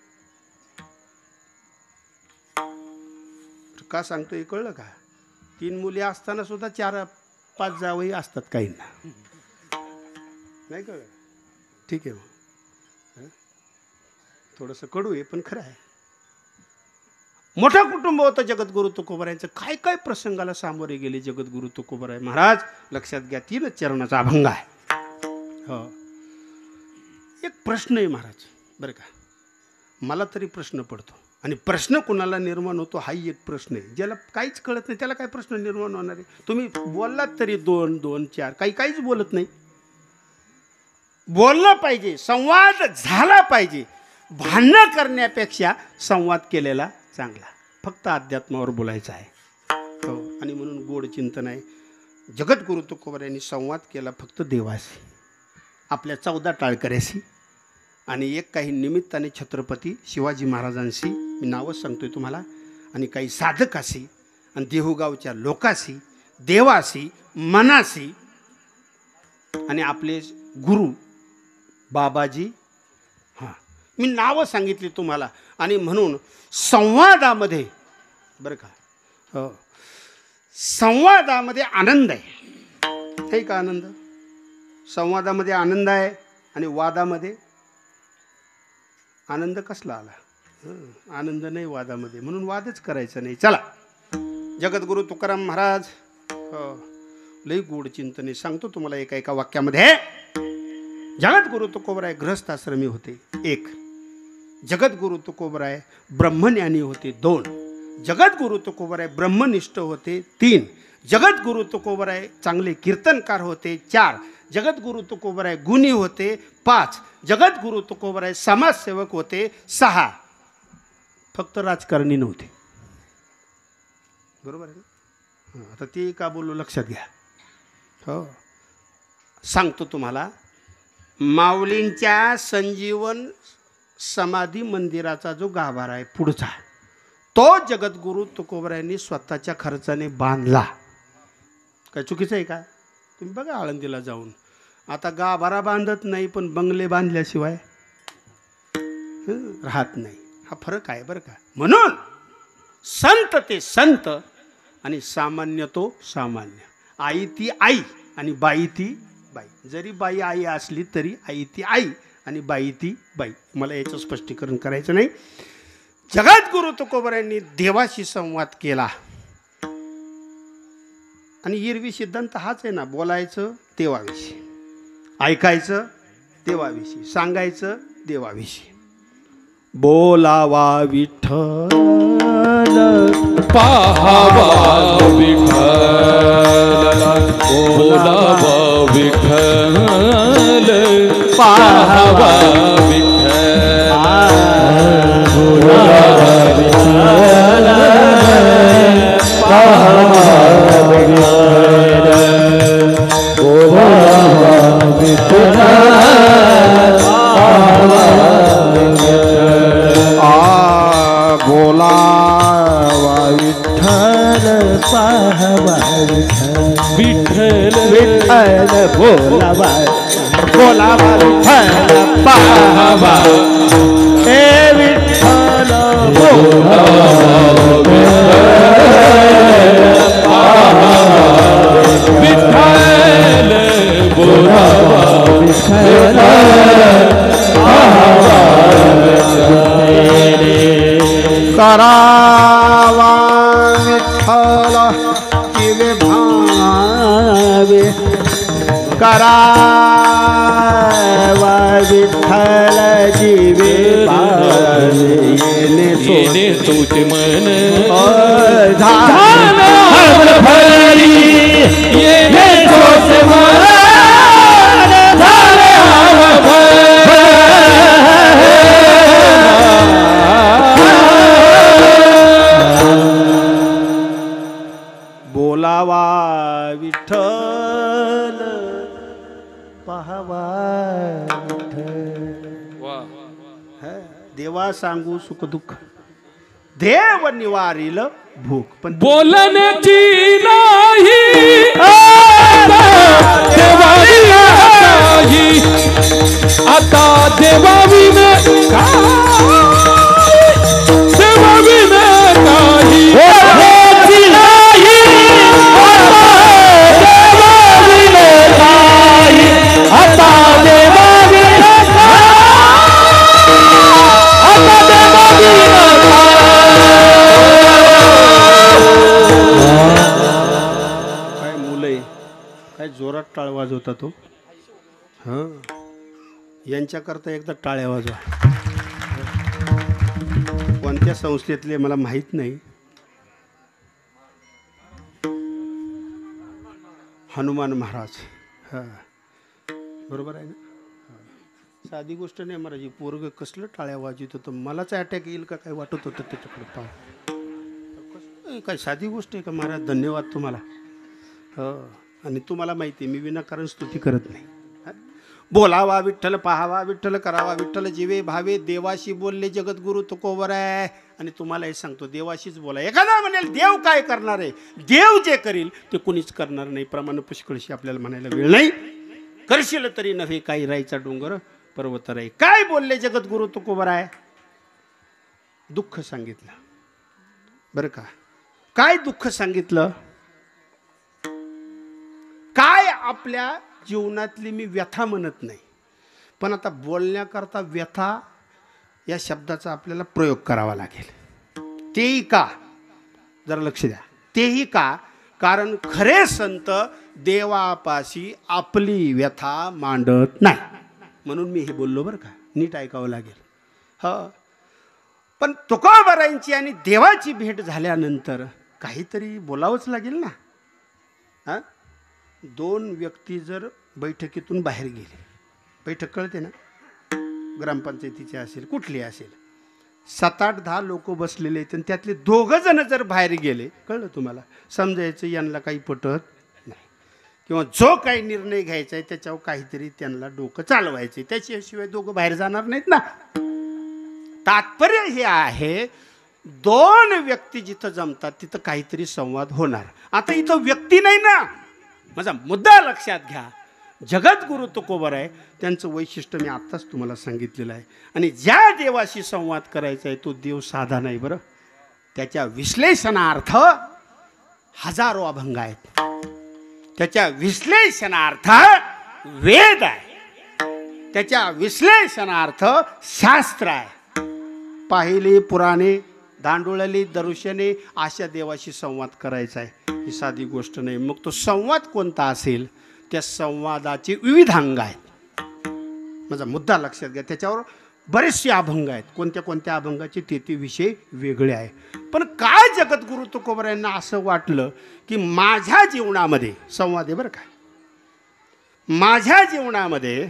का सांगतोय कळलं का? 3 मुली असताना सुद्धा 4-5 जावई असतात काहींना. नाही कळलं? ठीक आहे, मग थोडंसं कडू आहे पण खरं आहे. मोठं कुटुंब होतं जगद्गुरु तुकोबरायांचं. काय काय प्रसंगाला सामोरे गेले जगद्गुरु तुकोबराय महाराज. लक्षात घ्या, 3 चरणाचा अभंग आहे. हो, एक प्रश्न आहे महाराज बरं का. मला तरी प्रश्न पडतो, आणि प्रश्न कुणाला निर्माण होतो हाही एक प्रश्न आहे. ज्याला काहीच कळत नाही त्याला काय प्रश्न निर्माण होणार आहे? तुम्ही बोललात तरी 2-2-4, काहीच बोलत नाही. बोललं पाहिजे, संवाद झाला पाहिजे. भांडणं करण्यापेक्षा संवाद केलेला चांगला. फक्त अध्यात्मावर बोलायचं आहे. हो, आणि म्हणून गोड चिंतन आहे. जगद्गुरु तुकोबरायांनी संवाद केला फक्त देवाशी, आपल्या 14 टाळकऱ्याशी, आणि एक काही निमित्ताने छत्रपती शिवाजी महाराजांशी, मी नावच सांगतोय तुम्हाला, आणि काही साधकाशी, आणि देहुगावच्या लोकाशी, देवाशी, मनाशी, आणि आपले गुरु बाबाजी. हां, मी नावं सांगितली तुम्हाला. आणि म्हणून संवादामध्ये बरं का, हो, संवादामध्ये आनंद आहे का? आनंद. संवादामध्ये आनंद आहे, आणि वादामध्ये आनंद कसला आला? आनंद नाही वादामध्ये, म्हणून वादच करायचा नाही. चला, जगद्गुरु तुकाराम महाराज, हो, लई गोड चिंतने सांगतो तुम्हाला एका वाक्यामध्ये. जगद्गुरु तुकोबराय गृहस्थाश्रमी होते. एक जगद्गुरु तुकोबराय ब्रह्मज्ञानी होते 2, जगद्गुरु तुकोबराय ब्रह्मनिष्ठ होते 3, जगद्गुरु तुकोबराय चांगले कीर्तनकार होते 4, जगद्गुरु तुकोबराय गुणी होते 5, जगद्गुरु तुकोबराय समाजसेवक होते 6, फक्त राजकारणी नव्हते. बरोबर आहे ना? आता ते का बोलू लक्षात घ्या. हो सांगतो तुम्हाला. माऊलींच्या संजीवन समाधी मंदिराचा जो गाभारा आहे पुढचा, तो जगद्गुरु तुकोबरायांनी स्वतःच्या खर्चाने बांधला. काय चुकीचं आहे का? तुम्ही बघा आळंदीला जाऊन, आता गाभारा बांधत नाही पण बंगले बांधल्याशिवाय राहत नाही. हा फरक आहे बरं का. म्हणून संत ते संत आणि सामान्य तो सामान्य. आई ती आई आणि बाई ती बाई. जरी बाई आई असली तरी आई ती आई आणि बाई ती बाई. मला याचं स्पष्टीकरण करायचं नाही. जगद्गुरु तुकोबरायांनी देवाशी संवाद केला आणि एरवी सिद्धांत हाच आहे ना, बोलायचं देवाविषयी, ऐकायचं देवाविषयी, सांगायचं देवाविषयी. बोलावा विठ्ठल पाहावा विठ्ठल, बोलावा विठ्ठल, पाहावा विठ्ठल, बोलावा विठ्ठल, पाहावा विठ्ठल, बोलावा विठ्ठल, पाहावा बोलावा विठ्ठल पाहावा विठ्ठल, विठ्ठल बोलावा, बोलावा विठ्ठल पाहावा, हे विठ्ठल बोलावा विठ्ठल, बोलावा विठ्ठल, पाहावा करावा विठ्ठल किवे भावे, करावा विठ्ठल जीवे भावे, येणे तोच मन झाला भरी, येणे तोच मन झाले बोलावा विठ्ठल पाहावा विठ्ठल. देवा सांगू सुख दुःख, देव निवारील भूक. पण बोलण्याची नाही देवावी नाही, आता देवावीन देवावीन काही आता देवावीन काय मुलं आहे, काय जोरात टाळ वाजवता तो. हां यांच्याकरता एकदा टाळ्या वाजवा. कोणत्या संस्थेतले मला माहीत नाही. हनुमान महाराज. हां बरोबर आहे ना. साधी गोष्ट नाही महाराज. पोरग कसलं टाळ्या वाजवत होतं. मलाच अटॅक येईल का काय वाटत होतं त्याच्याकडे पाहून. काय साधी गोष्ट आहे का महाराज. धन्यवाद तुम्हाला. हो आणि तुम्हाला माहिती आहे मी विनाकारण स्तुती करत नाही. बोलावा विठ्ठल पाहावा विठ्ठल करावा विठ्ठल जीवे भावे. देवाशी बोलले जगद्गुरु तुकोबराय. आणि तुम्हाला हे सांगतो देवाशीच बोला. एखादा म्हणेल देव काय करणार आहे. देव जे करील ते कुणीच करणार नाही. प्रमाण पुष्कळशी आपल्याला म्हणायला वेळ नाही. करशील तरी नव्हे काही राहायचा डोंगर पर्वत राही. काय बोलले जगद्गुरु तुकोबराय. दुःख सांगितलं बरं का. काय दुःख सांगितलं. काय आपल्या जीवनातली मी व्यथा म्हणत नाही पण आता बोलण्याकरता व्यथा या शब्दाचा आपल्याला प्रयोग करावा लागेल. तेही का जरा लक्ष द्या. तेही का कारण खरे संत देवापाशी आपली व्यथा मांडत नाही. म्हणून मी हे बोललो बरं का. नीट ऐकावं लागेल. हो पण तुकोबारायांची आणि देवाची भेट झाल्यानंतर काहीतरी बोलावंच लागेल ना. हां, दोन व्यक्ती जर बैठकीतून बाहेर गेले, बैठक कळते ना, ग्रामपंचायतीची असेल कुठली असेल, 7-8-10 लोक बसलेले आहेत आणि त्यातले 2 जण जर बाहेर गेले, कळलं तुम्हाला, समजायचं यांना काही पटत नाही किंवा जो काही निर्णय घ्यायचा आहे त्याच्यावर काहीतरी त्यांना डोकं चालवायचं, त्याच्याशिवाय 2 बाहेर जाणार नाहीत ना. तात्पर्य हे आहे, 2 व्यक्ती जिथं जमतात तिथं काहीतरी संवाद होणार. आता इथं व्यक्ती नाही ना, माझा मुद्दा लक्षात घ्या. जगद्गुरु तुकोबाराय त्यांचं वैशिष्ट्य मी आत्ताच तुम्हाला सांगितलेलं आहे. आणि ज्या देवाशी संवाद करायचा आहे तो देव साधा नाही बरं, त्याच्या विश्लेषणार्थ हजारो अभंग आहेत, त्याच्या विश्लेषणार्थ वेद आहे, त्याच्या विश्लेषणार्थ शास्त्र आहे. पाहिले पुराणे, दांडोळले दर्शने, अशा देवाशी संवाद करायचा आहे. ही साधी गोष्ट नाही. मग तो संवाद कोणता असेल, त्या संवादाचे विविध अंग आहेत. माझा मुद्दा लक्षात घ्या. त्याच्यावर बरेचसे अभंग आहेत, कोणत्या कोणत्या अभंगाचे ते विषय वेगळे आहे. पण काय जगद्गुरु तुकोबारायांना असं वाटलं की माझ्या जीवनामध्ये संवाद आहे बरं का, माझ्या जीवनामध्ये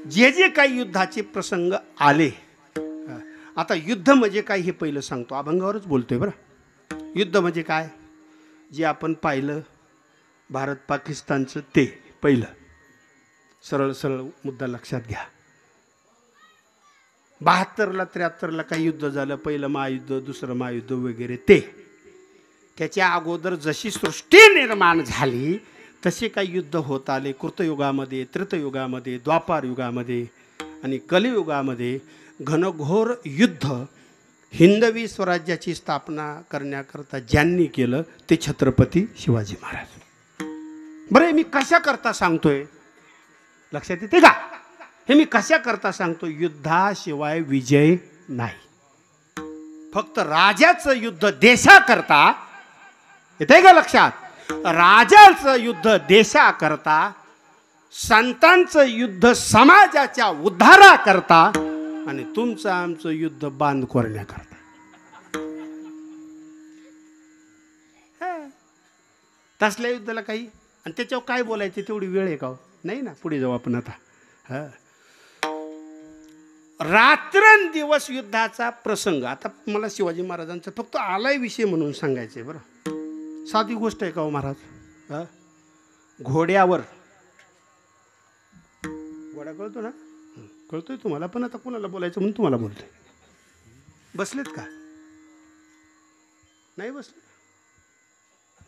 जे जे काही युद्धाचे प्रसंग आले. आता युद्ध म्हणजे काय हे पहिलं सांगतो, अभंगावरच बोलतोय बरं. युद्ध म्हणजे काय, जे आपण पाहिलं भारत पाकिस्तानचं, ते पहिलं सरळ सरळ मुद्दा लक्षात घ्या. 72ला 73ला काही युद्ध झालं, पहिलं महायुद्ध, दुसरं महायुद्ध वगैरे, ते त्याच्या अगोदर जशी सृष्टी निर्माण झाली तसे काही युद्ध होत आले. कृतयुगामध्ये, त्रेतयुगामध्ये, द्वापार युगामध्ये आणि कलियुगामध्ये घनघोर युद्ध हिंदवी स्वराज्याची स्थापना करण्याकरता ज्यांनी केलं ते छत्रपती शिवाजी महाराज. बरं, मी कशा करता सांगतोय लक्षात येते का? हे मी कशा करता सांगतो, युद्धाशिवाय विजय नाही. फक्त राजाचं युद्ध देशाकरता, येते का लक्षात, राजाचं युद्ध देशाकरता, संतांचं युद्ध समाजाच्या उद्धाराकरता आणि तुमचं आमचं युद्ध बांध करण्याकरता. तसल्या युद्धाला काही आणि त्याच्यावर काय बोलायचं तेवढी वेळ आहे का? नाही ना. पुढे जाऊ आपण आता. रात्रंदिवस युद्धाचा प्रसंग. आता मला शिवाजी महाराजांचा फक्त आलाय विषय म्हणून सांगायचंय बरं. साधी गोष्ट आहे का हो महाराज? घोड्यावर, घोडा कळतो ना, कळतोय तुम्हाला, पण आता कोणाला बोलायचं म्हणून तुम्हाला बोलतोय. बसलेत का? नाही बसले?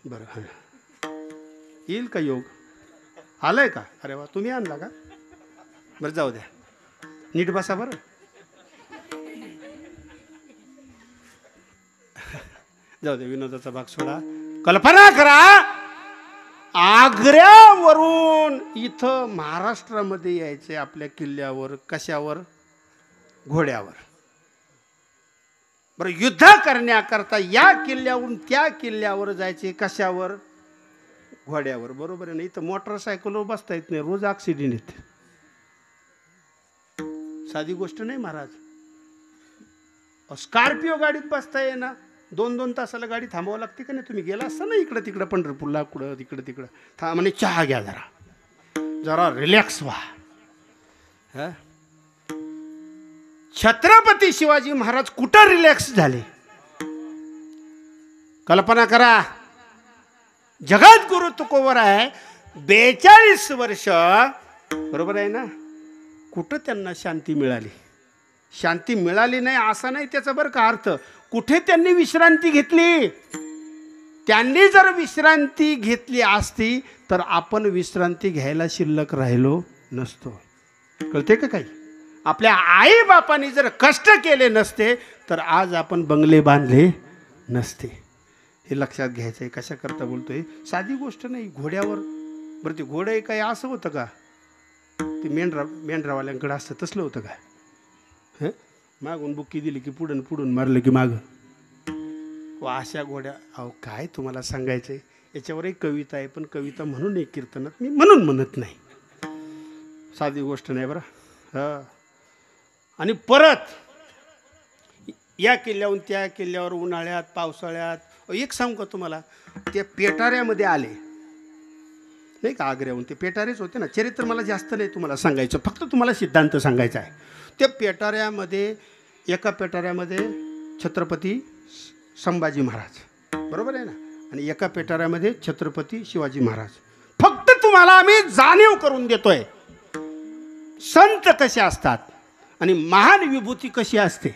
बरं, हां, येईल का योग? आलाय का? अरे वा, तुम्ही आणला का? बरं, जाऊ द्या, नीट बसा बरं. जाऊ द्या, विनोदाचा भाग सोडा. कल्पना करा, आग्र्यावरून इथं महाराष्ट्रामध्ये यायचे आपल्या किल्ल्यावर. कशावर? घोड्यावर. बरं, युद्ध करण्याकरता या किल्ल्यावरून त्या किल्ल्यावर जायचे. कशावर? घोड्यावर. बरोबर आहे ना. इथं मोटरसायकलवर बसता येत नाही, रोज ॲक्सिडेंट येते. साधी गोष्ट नाही महाराज. स्कॉर्पिओ गाडीत बसता ये ना, 2-2 तासाला गाडी थांबावं लागते का नाही? तुम्ही गेला असता ना इकडं तिकडं, पंढरपूरला, कुठं तिकडं तिकडं, म्हणे चहा घ्या, जरा रिलॅक्स व्हा. छत्रपती शिवाजी महाराज कुठं रिलॅक्स झाले? कल्पना करा. जगद्गुरु तुकोबाराय 42 वर्ष, बरोबर आहे ना, कुठं त्यांना शांती मिळाली? शांती मिळाली नाही असा नाही त्याचा बरं का अर्थ. कुठे त्यांनी विश्रांती घेतली? त्यांनी जर विश्रांती घेतली असती तर आपण विश्रांती घ्यायला शिल्लक राहिलो नसतो. कळते का काही? आपल्या आई बापांनी जर कष्ट केले नसते तर आज आपण बंगले बांधले नसते. हे लक्षात घ्यायचं आहे. कशा करता बोलतोय? साधी गोष्ट नाही. घोड्यावर. बरं, ते घोडं काही असं होतं का? ते मेंढरावाल्यांकडे असतं तसलं होतं का? हं, मागून बुक्की दिली की पुढून पुढून मारलं की मागं. अशा घोड्या. अहो, काय तुम्हाला सांगायचं आहे, याच्यावर एक कविता आहे, पण कविता म्हणून एक कीर्तनात मी म्हणून म्हणत नाही. साधी गोष्ट नाही बरं. हां, आणि परत या किल्ल्याहून त्या किल्ल्यावर उन्हाळ्यात पावसाळ्यात एक सांगू का तुम्हाला, ते पेटाऱ्यामध्ये आले नाही का आग्र्याहून, ते पेटारेच होते ना. चरित्र मला जास्त नाही तुम्हाला सांगायचं, फक्त तुम्हाला सिद्धांत सांगायचा आहे. ते पेटाऱ्यामध्ये एका पेटाऱ्यामध्ये छत्रपती संभाजी महाराज, बरोबर आहे ना, आणि एका पेटाऱ्यामध्ये छत्रपती शिवाजी महाराज. फक्त तुम्हाला आम्ही जाणीव करून देतोय संत कसे असतात आणि महान विभूती कशी असते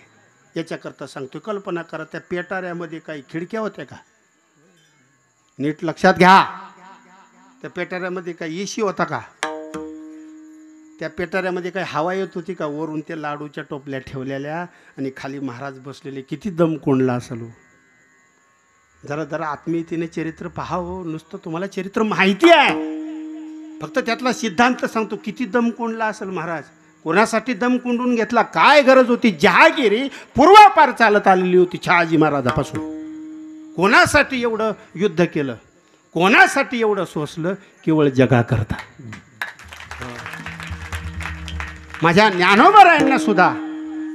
याच्याकरता सांगतोय. कल्पना करा, त्या पेटाऱ्यामध्ये काही खिडक्या होत्या का? नीट लक्षात घ्या. त्या पेटाऱ्यामध्ये काही एसी होता का? त्या पेटाऱ्यामध्ये काही हवा येत होती का? वरून ते लाडूच्या टोपल्या ठेवलेल्या आणि खाली महाराज बसलेले. किती दम कोंडला असेल. जरा जरा आत्मीयतेने चरित्र पाहावं. नुसतं तुम्हाला चरित्र माहिती आहे, फक्त त्यातला सिद्धांत सांगतो. किती दम कोंडला असेल महाराज. कोणासाठी दम कोंडून घेतला? काय गरज होती? जहागिरी पूर्वापार चालत आलेली होती शहाजी महाराजापासून. कोणासाठी एवढं युद्ध केलं? कोणासाठी एवढं सोसलं? केवळ जगाकरता. माझ्या ज्ञानोबरायांना सुद्धा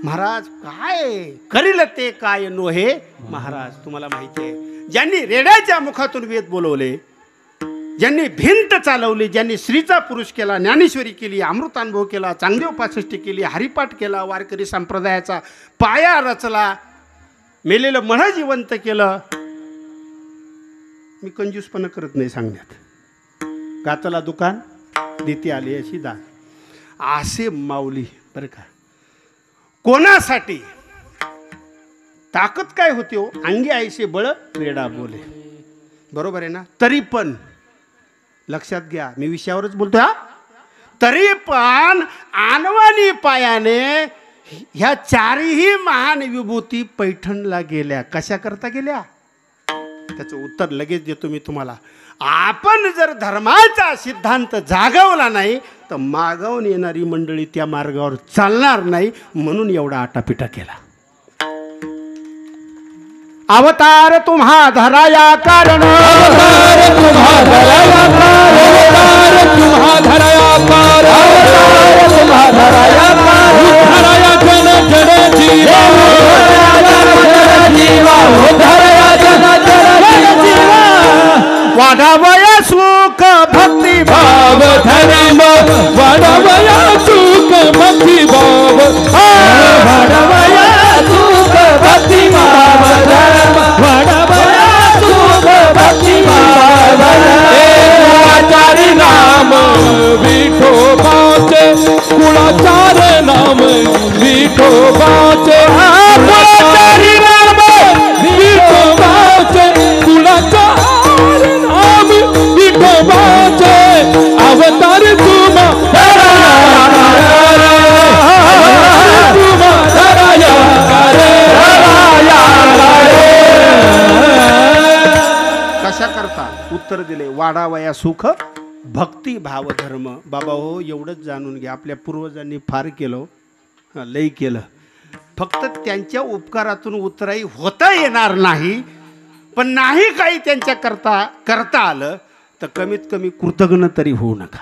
महाराज काय करील ते काय नोहे महाराज. तुम्हाला माहिती आहे, ज्यांनी रेड्याच्या मुखातून वेद बोलवले, ज्यांनी भिंत चालवली, ज्यांनी स्त्रीचा पुरुष केला, ज्ञानेश्वरी केली, अमृतानुभव केला, चांगदेव पासष्टी केली, हरिपाठ केला, वारकरी संप्रदायाचा पाया रचला, मेलेलं मन जिवंत केलं. मी कंजूसपणा करत नाही सांगण्यात. गातला दुकान देते आली अशी दान. असे माऊली बरं का. कोणासाठी? ताकद काय होते हो? अंगी आईसे बळ रेडा बोले, बरोबर आहे ना. तरी पण लक्षात घ्या, मी विषयावरच बोलतोय हा. तरी पण आणवानी पायाने ह्या चारही महान विभूती पैठणला गेल्या. कशा करता गेल्या? त्याचं उत्तर लगेच देतो मी तुम्हाला. आपण जर धर्माचा सिद्धांत जागवला नाही तर मागावून येणारी मंडळी त्या मार्गावर चालणार नाही, म्हणून एवढा आटापिटा केला. अवतार तुम्हा धराया कारण, अवतार तुम्हा धराया कारण, अवतार तुम्हा धराया कारण, अवतार तुम्हा धराया कारण, धराया जन जन जीवा, जीवा धराया जन जन जीवा. वाढावया सुख भक्ती भाव धर्म, वाढवया सुख भक्ती भाव, वाढवया सुख भक्ती भाव धर्म, वाढवया सुख भक्ती भाव. कुळाचारी नाम विठोबाचे, कुळाचार नाम विठोबाचे, कुळाचारी नाम विठोबाचे, कुळाचार नाम विठोबाचे. अवतार तुम्हा कशा करता? उत्तर दिले, वाढावया सुख भक्ती भाव धर्म. बाबा हो, एवढंच जाणून घ्या, आपल्या पूर्वजांनी फार केलं, लई केलं. फक्त त्यांच्या उपकारातून उतराई होता येणार नाही, पण नाही काही त्यांच्या करता आलं तर कमीत कमी कृतज्ञ तरी होऊ नका.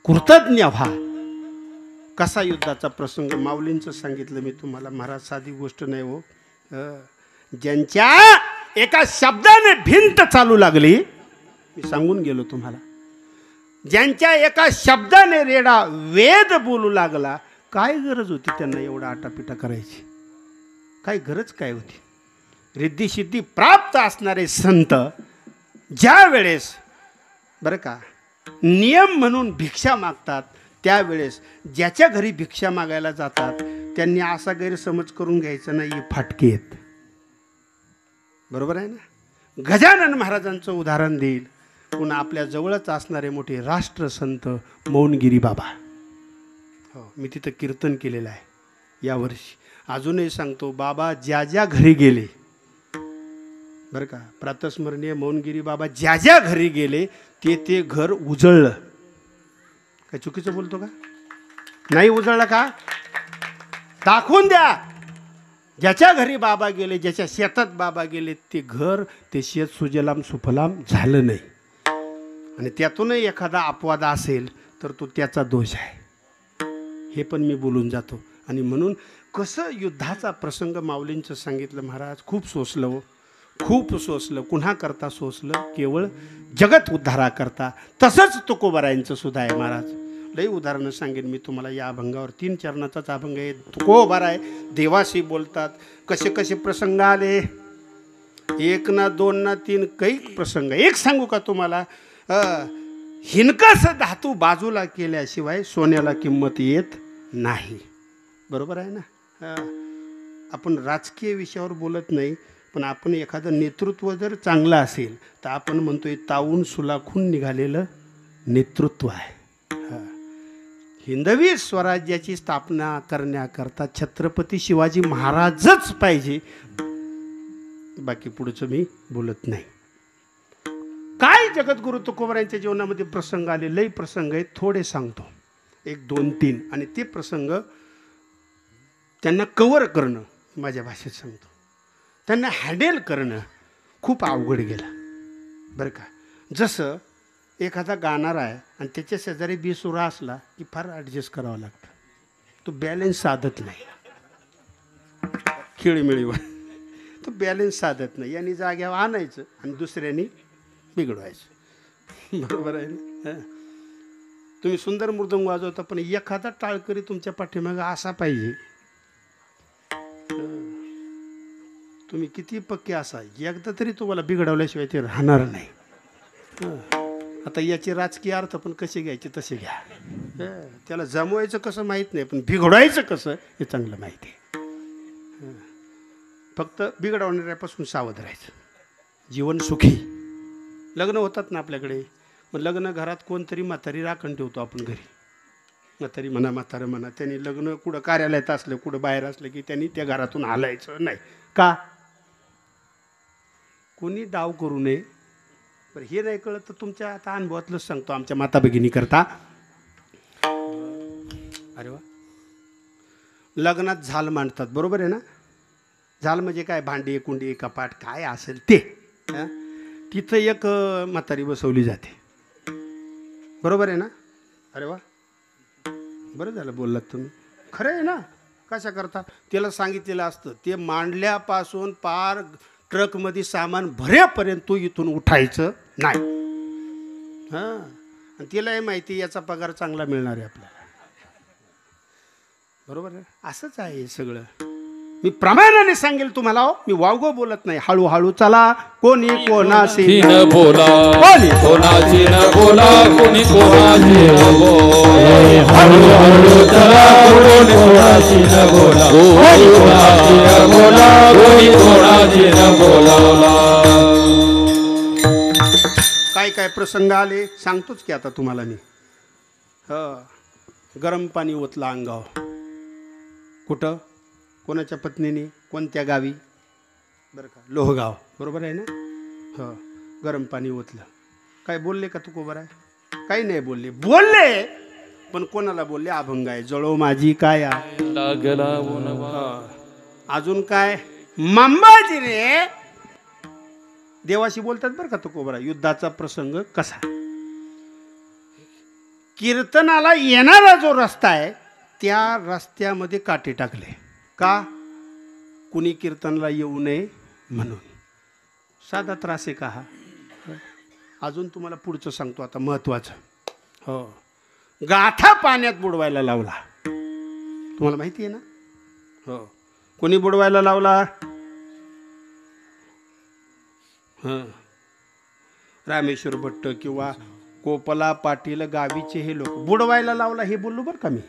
कृतज्ञ व्हा. कसा युद्धाचा प्रसंग माऊलींचं सांगितलं मी तुम्हाला महाराज. साधी गोष्ट नाही हो. ज्यांच्या एका शब्दाने भिंत चालू लागली, मी सांगून गेलो तुम्हाला, ज्यांच्या एका शब्दाने रेडा वेद बोलू लागला, काय गरज होती त्यांना एवढा आटापिटा करायची? काय गरज काय होती? रिद्धी सिद्धी प्राप्त असणारे संत ज्या वेळेस बरं का नियम म्हणून भिक्षा मागतात, त्यावेळेस ज्याच्या घरी भिक्षा मागायला जातात त्यांनी असा गैरसमज करून घ्यायचा नाही, फाटके आहेत. बरोबर आहे ना. गजानन महाराजांचं उदाहरण देईल. पुन्हा आपल्या जवळच असणारे मोठे राष्ट्रसंत मौनगिरी बाबा. हो, मी तिथं कीर्तन केलेलं आहे यावर्षी. अजूनही सांगतो, बाबा ज्या ज्या घरी गेले बरं का, प्रातस्मरणीय मौनगिरी बाबा ज्या ज्या घरी गेले ते घर उजळलं. काय चुकीचं बोलतो का? नाही उजळलं का? दाखवून द्या. ज्याच्या घरी बाबा गेले, ज्याच्या शेतात बाबा गेले, ते घर, ते शेत सुजलाम सुफलाम झालं नाही. आणि त्यातूनही एखादा अपवाद असेल तर तो त्याचा दोष आहे, हे पण मी बोलून जातो. आणि म्हणून कसं युद्धाचा प्रसंग माऊलींचं सांगितलं महाराज. खूप सोसलं हो, खूप सोसलं. कुणा करता सोसलं? केवळ जगत उद्धारा करता. तसंच तुकोबारायांचं सुद्धा आहे महाराज. लई उदाहरणं सांगेन मी तुम्हाला या अभंगावर. 3 चरणाचाच अभंग आहे. तुकोबारा आहे, देवाशी बोलतात. कसे कसे प्रसंग आले, 1 ना 2 ना 3 काही प्रसंग. एक सांगू का तुम्हाला, हिनकस धातू बाजूला केल्याशिवाय सोन्याला किंमत येत नाही. बरोबर आहे ना. आपण राजकीय विषयावर बोलत नाही, पण आपण एखादं नेतृत्व जर चांगलं असेल तर आपण म्हणतोय तावून सुलाखून निघालेलं नेतृत्व आहे. हिंदवी स्वराज्याची स्थापना करण्याकरता छत्रपती शिवाजी महाराजच पाहिजे, बाकी पुढचं मी बोलत नाही. काय जगद्गुरु तुकोबारायांच्या जीवनामध्ये प्रसंग आले, लई प्रसंग आहेत, थोडे सांगतो, 1 2 3. आणि ते प्रसंग त्यांना कव्हर करणं, माझ्या भाषेत सांगतो, त्यांना हँडल करणं खूप अवघड गेलं बरं का. जसं एखादा गाणारा आहे आणि त्याच्या शेजारी बेसुरा असला की फार ॲडजस्ट करावं लागतं. तो बॅलेन्स साधत नाही, खेळीमेळीवर तो बॅलेन्स साधत नाही. यांनी जाग्यावर आणायचं आणि दुसऱ्यांनी बिघडवायचं. बरोबर आहे ना. तुम्ही सुंदर मृदंग वाजवता, पण एखादा टाळकरी तुमच्या पाठीमागं असा पाहिजे. तुम्ही किती पक्के असा, एकदा तरी तुम्हाला बिघडवल्याशिवाय ते राहणार नाही. आता याचे राजकीय अर्थ पण कसे घ्यायचे तसे घ्या. त्याला जमवायचं कसं माहीत नाही, पण बिघडवायचं कसं हे चांगलं माहिती आहे. फक्त बिघडवणाऱ्यापासून सावध राहायचं. जीवन सुखी. लग्न होतात ना आपल्याकडे, मग लग्न घरात कोणतरी म्हातारी राखण ठेवतो आपण घरी. म्हातारी म्हणा, म्हातारं म्हणा, त्यांनी लग्न कुठं कार्यालयात असलं, कुठं बाहेर असलं की त्यांनी त्या घरातून हालायचं नाही. का? कोणी डाव करू नये. बरं, हे नाही कळत तर तुमच्या आता अनुभवातलंच सांगतो. आमच्या माता भगिनी करता, अरे वा, लग्नात झाल मांडतात. बरोबर आहे ना. झाल म्हणजे काय? भांडी, कुंडी, कपाट काय असेल ते. तिथं एक म्हातारी बसवली जाते. बरोबर आहे ना. अरे वा, बरं झालं बोललात तुम्ही. खरं आहे ना. कशा करता? त्याला सांगितलेलं असतं ते मांडल्यापासून पार ट्रकमध्ये सामान भरेपर्यंत तू इथून उठायचं नाही. हां, आणि तिलाही माहिती याचा पगार चांगला मिळणार आहे आपल्याला. बरोबर आहे. असंच आहे हे सगळं. मी प्रमाणाने सांगेल तुम्हाला. मी वावगो बोलत नाही. हळूहळू चला. कोणी कोणाशी न बोला, कोणी कोणाची न बोला, कोणी कोणाची न बोला. हळूहळू चला, कोणी कोणाची न बोला, कोणी कोणाची न बोला, कोणी कोणाची न बोला. काय काय प्रसंग आले सांगतोच की आता तुम्हाला मी. गरम पाणी ओतलं अंगावर. कुठं? कोणाच्या पत्नीने, कोणत्या गावी? बरं का, लोहगाव. बरोबर आहे ना. गरम पाणी ओतलं. काय बोलले का तुकोबारा? काही नाही बोलले. बोलले पण कोणाला बोलले? अभंग आहे. जळो माझी काया लागला. अजून काय? मंबाजी रे. देवाशी बोलतात बरं का तुकोबारा. युद्धाचा प्रसंग कसा? कीर्तनाला येणारा जो रस्ता आहे त्या रस्त्यामध्ये काटे टाकले. का? कुणी कीर्तनला येऊ नये म्हणून. साधा त्रास आहे का हा? अजून तुम्हाला पुढचं सांगतो आता महत्त्वाचं. हो, गाठा पाण्यात बुडवायला लावला. तुम्हाला माहिती आहे ना. हो, कोणी बुडवायला लावला? रामेश्वर भट्ट किंवा कोपला पाटील गावीचे हे लोक बुडवायला लावला. हे बोललो बरं का मी.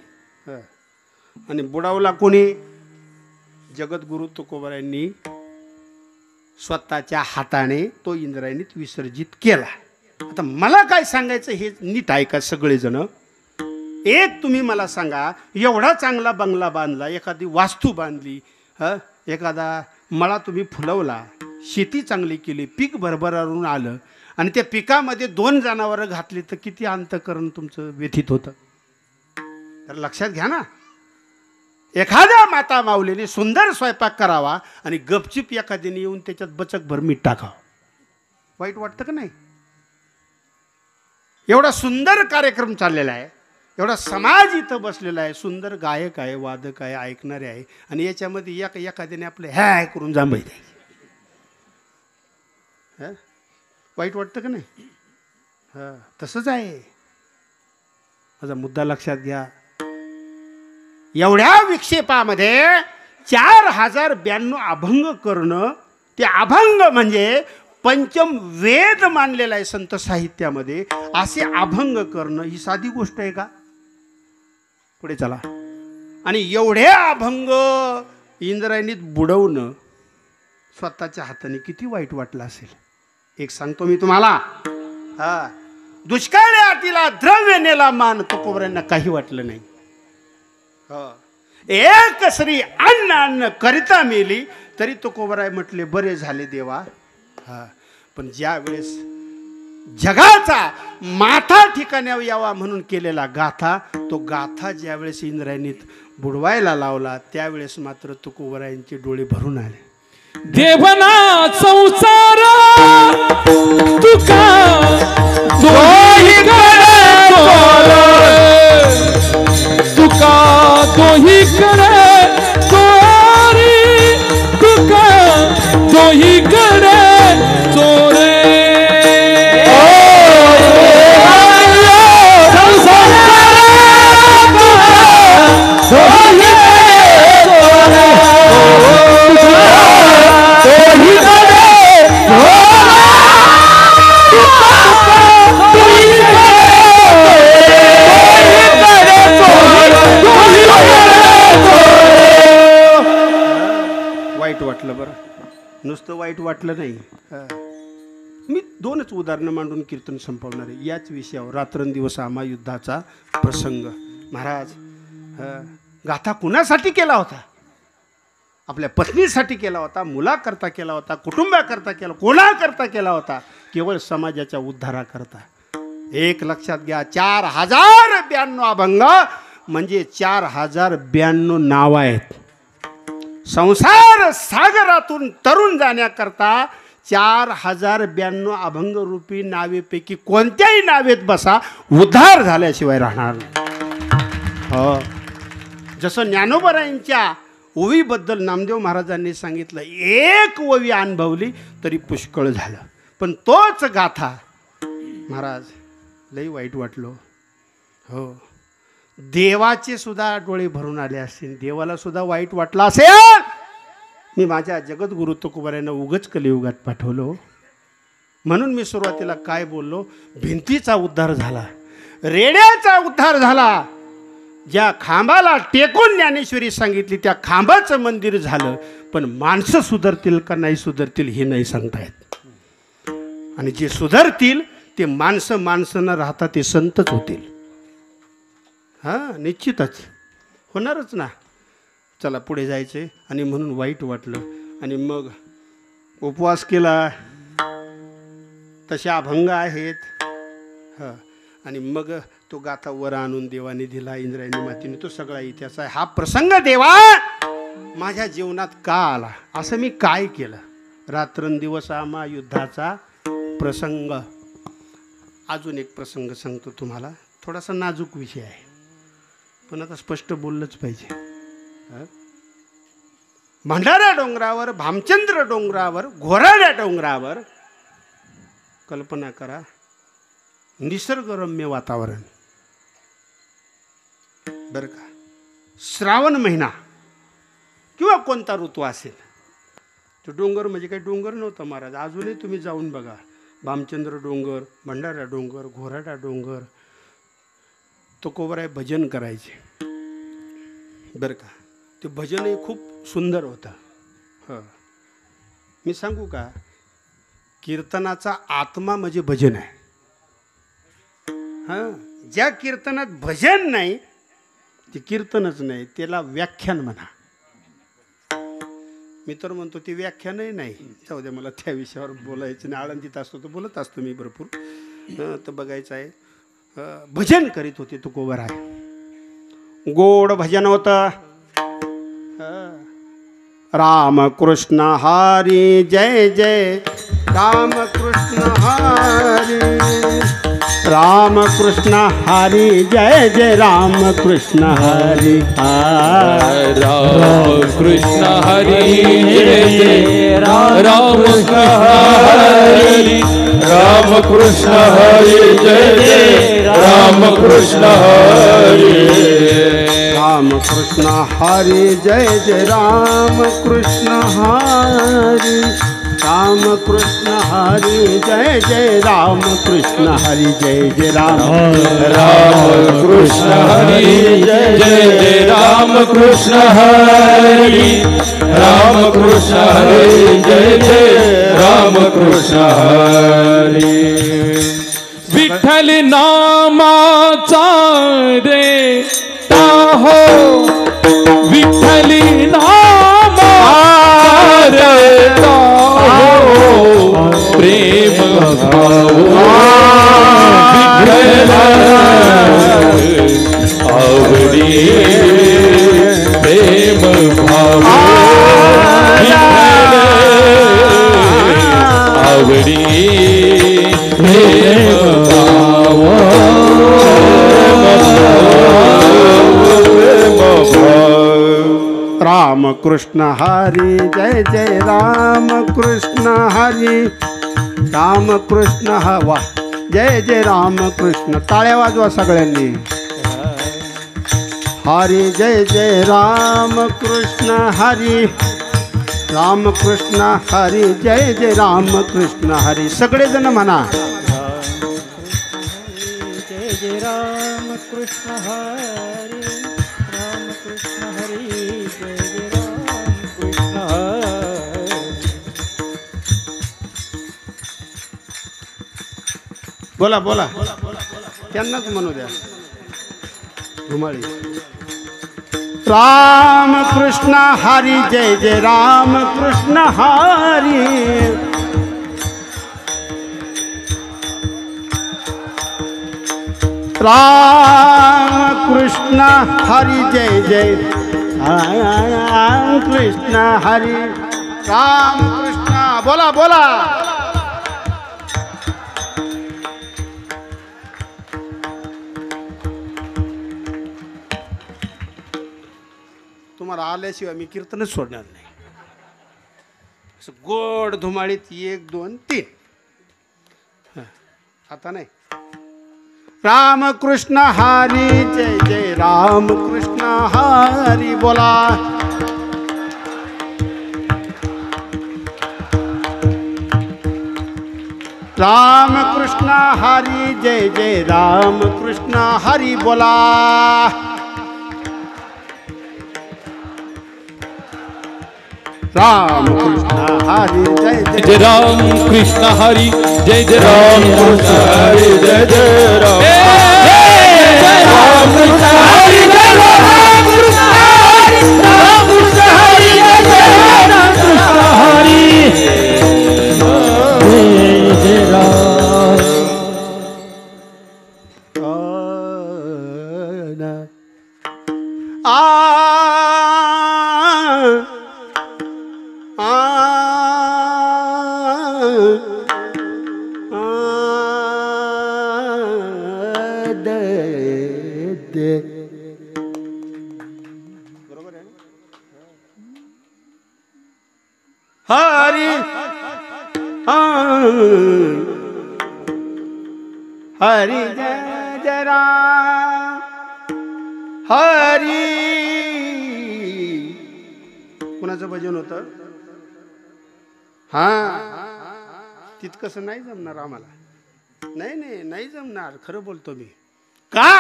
आणि बुडवला कोणी? जगद्गुरु तुकोबारायांनी स्वतःच्या हाताने तो इंद्रायणीत विसर्जित केला. आता मला काय सांगायचं हे नीट ऐका सगळेजण. एक तुम्ही मला सांगा, एवढा चांगला बंगला बांधला, एखादी वास्तू बांधली, एखादा मळा तुम्ही फुलवला, शेती चांगली केली, पीक भरभरारून आलं आणि त्या पिकामध्ये 2 जनावरं घातली तर किती अंतःकरण तुमचं व्यथित होतं. तर लक्षात घ्या ना. एखाद्या माता माऊलीने सुंदर स्वयंपाक करावा आणि गपचिप एखाद्याने येऊन त्याच्यात बचकभर मीठ टाकावं. वाईट वाटतं का नाही? एवढा सुंदर कार्यक्रम चाललेला आहे. एवढा समाज इथं बसलेला आहे, सुंदर गायक आहे, वादक आहे, ऐकणारे आहे, आणि याच्यामध्ये एखाद्याने आपले हॅ करून जांभई द्यायची. वाईट वाटतं का नाही? हां, तसंच आहे. माझा मुद्दा लक्षात घ्या. एवढ्या विक्षेपामध्ये 4092 अभंग करणं, ते अभंग म्हणजे पंचम वेद मानलेला आहे संत साहित्यामध्ये. असे अभंग करणं ही साधी गोष्ट आहे का? पुढे चला. आणि एवढे अभंग इंद्रायणीत बुडवणं स्वतःच्या हाताने किती वाईट वाटलं असेल. एक सांगतो मी तुम्हाला. हा, दुष्काळी आटीला द्रव्य नेला मान, तुकोबऱ्यांना काही वाटलं नाही. एक श्री अन्न अन्न करिता मेली, तरी तुकोबराय म्हटले बरे झाले देवा. हा, पण ज्या वेळेस जगाचा माथा ठिकाण्यावर यावा म्हणून केलेला गाथा, तो गाथा ज्या वेळेस इंद्रायणीत बुडवायला लावला, त्यावेळेस मात्र तुकोबरायांचे डोळे भरून आले. देवना संसार तुका दोहीकडे तुका दोहीकडे चोरी, तुका दोहीकडे चोरे. वाईट वाटलं बरं, नुसतं वाईट वाटलं नाही. मी दोनच उदाहरणं मांडून कीर्तन संपवणार आहे. याच विषयावर रात्रंदिवस आम्हा युद्धाचा प्रसंग. महाराज, गाथा कुणासाठी केला होता? आपल्या पत्नीसाठी केला होता, मुलाकरता केला होता, कुटुंबाकरता केला, कोणाकरता केला होता? केवळ समाजाच्या उद्धाराकरता. एक लक्षात घ्या, 4092 अभंग म्हणजे 4092 नाव आहेत. संसार सागरातून तरुण जाण्याकरता 4092 अभंग रूपी नावेपैकी कोणत्याही नावेत बसा, उद्धार झाल्याशिवाय राहणार नाही. हो, जसं ज्ञानोबरायांच्या ओवीबद्दल नामदेव महाराजांनी सांगितलं, एक ओवी अनुभवली तरी पुष्कळ झालं. पण तोच गाथा महाराज लई वाईट वाटलो. हो, देवाचे सुद्धा डोळे भरून आले असतील, देवाला सुद्धा वाईट वाटलं असेल. मी माझ्या जगद्गुरु तुकोबरायांना उगच कलियुगात पाठवलो. म्हणून मी सुरुवातीला काय बोललो, भिंतीचा उद्धार झाला, रेड्याचा उद्धार झाला. ज्या खांबाला टेकून ज्ञानेश्वरी सांगितली त्या खांबाचं मंदिर झालं. पण माणसं सुधरतील का नाही सुधरतील हे नाही सांगता येत. आणि जे सुधरतील ते माणसं न राहता ते संतच होतील. हां, निश्चितच होणारच ना. चला पुढे जायचे. आणि म्हणून वाईट वाटलं आणि मग उपवास केला. तसे अभंग आहेत. हां, आणि मग तो गाथा वर आणून देवाने दिला, इंद्रायणी मातीने. तो सगळा इतिहास आहे. हा प्रसंग देवा माझ्या जीवनात का आला, असं मी काय केलं. रात्रंदिवस आम्हा युद्धाचा प्रसंग. अजून एक प्रसंग सांगतो तुम्हाला. थोडासा नाजूक विषय आहे, पण आता स्पष्ट बोललंच पाहिजे. भंडारा डोंगरावर, भामचंद्र डोंगरावर, घोराड्या डोंगरावर कल्पना करा, निसर्गरम्य वातावरण बरं का. श्रावण महिना किंवा कोणता ऋतू असेल, तो डोंगर म्हणजे काही डोंगर नव्हता महाराज. अजूनही तुम्ही जाऊन बघा, भामचंद्र डोंगर, भंडारा डोंगर, घोराडा डोंगर. तुकोबराय भजन करायचे बरं का. ते भजनही खूप सुंदर होतं. हो, मी सांगू का, कीर्तनाचा आत्मा म्हणजे भजन आहे. हां, ज्या कीर्तनात भजन नाही ते कीर्तनच नाही, त्याला व्याख्यान म्हणा. मी तर म्हणतो ते व्याख्यानही नाही. जाऊ द्या, मला त्या विषयावर बोलायचं नाही. आळंदीत असतो तर बोलत असतो मी भरपूर. तर बघायचं आहे, भजन करीत होते तुकोबराय. गोड भजन होतं. राम कृष्ण हरी जय जय, राम कृष्ण हरी राम कृष्ण हरी जय जय राम कृष्ण हरी राम कृष्ण हरी जय जय राम कृष्ण हरी राम कृष्ण हरी जय जय राम कृष्ण हरी राम कृष्ण हरी जय जय राम कृष्ण हरी राम कृष्ण हरी जय जय राम कृष्ण हरी जय जय राम कृष्ण हरी जय जय राम कृष्ण हरी राम कृष्ण हरी जय जय राम कृष्ण हरी विठ्ठल नामाचा रे ताहो विठ्ठल नामाचा रे प्रेम भाव विठ्ठल आवडी प्रेम भाव विठ्ठल आवडी प्रेम भाव राम कृष्ण हरी जय जय राम कृष्ण हरी राम कृष्ण हवा जय जय राम कृष्ण टाळ्या वाजवा सगळ्यांनी हरी जय जय राम कृष्ण हरी राम कृष्ण हरी जय जय राम कृष्ण हरी सगळेजण म्हणा जय जय राम कृष्ण हरी राम कृष्ण हरी जय जय राम कृष्ण हरी बोला बोला त्यांनाच म्हणू द्या घुमाळी राम कृष्ण हरी जय जय राम कृष्ण हरी राम कृष्ण हरी जय जय राम कृष्ण हरी राम कृष्ण बोला बोला तुम्हाला आल्याशिवाय मी कीर्तनच सोडणार नाही असं गोड धुमाळीत 1 2 3 आता नाही राम कृष्ण हरी जय जय राम कृष्ण हरी बोला राम कृष्ण हरी जय जय राम कृष्ण हरी बोला राम कृष्ण हरी जय जय राम कृष्ण हरी जय जय राम कृष्ण हरी जय जय राम कृष्ण हरी जय राम कृष्ण हरी राम कृष्ण हरी जय जय राम कृष्ण हरी जय राम हरी हरी जय जय राम हरी कुणाचं भजन होतं हा तितकंसं नाही जमणार आम्हाला नाही जमणार खरं बोलतो मी का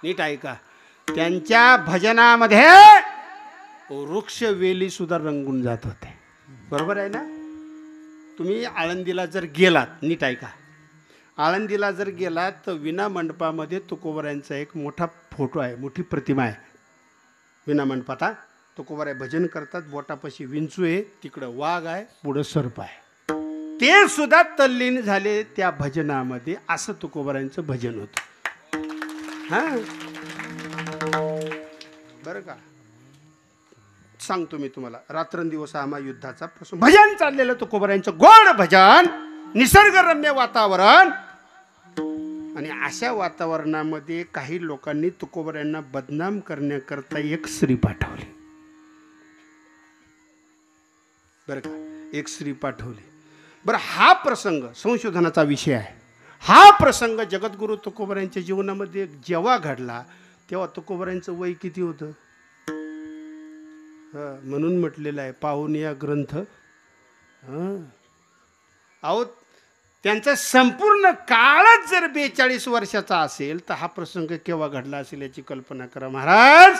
नीट ऐका त्यांच्या भजनामध्ये वृक्ष वेली सुद्धा रंगून जात होते बरोबर आहे ना तुम्ही आळंदीला जर गेलात नीट ऐका आळंदीला जर गेलात तर विना मंडपामध्ये तुकोबरायांचा एक मोठा फोटो आहे मोठी प्रतिमा आहे विना मंडपात तुकोबराय भजन करतात बोटापाशी विंचू आहे तिकडं वाघ आहे पुढं सर्प आहे ते सुद्धा तल्लीन झाले त्या भजनामध्ये असं तुकोबरायांचं भजन होतं हां बरं का सांगतो मी तुम्हाला रात्रंदिवस आम्हा युद्धाचा प्रसंग भजन चाललेलं तुकोबरायांचं गोड भजन निसर्गरम्य वातावरण आणि अशा वातावरणामध्ये काही लोकांनी तुकोबऱ्यांना बदनाम करण्याकरता एक स्त्री पाठवली बरं का, एक स्त्री पाठवली. बरं, हा प्रसंग संशोधनाचा विषय आहे. हा प्रसंग जगद्गुरु तुकोबऱ्यांच्या जीवनामध्ये जेव्हा घडला तेव्हा तुकोबऱ्यांचं वय किती होतं? म्हणून म्हटलेलं आहे पाहून या ग्रंथ. अहो, त्यांचा संपूर्ण काळच जर 42 वर्षाचा असेल तर हा प्रसंग केव्हा घडला असेल याची कल्पना करा महाराज.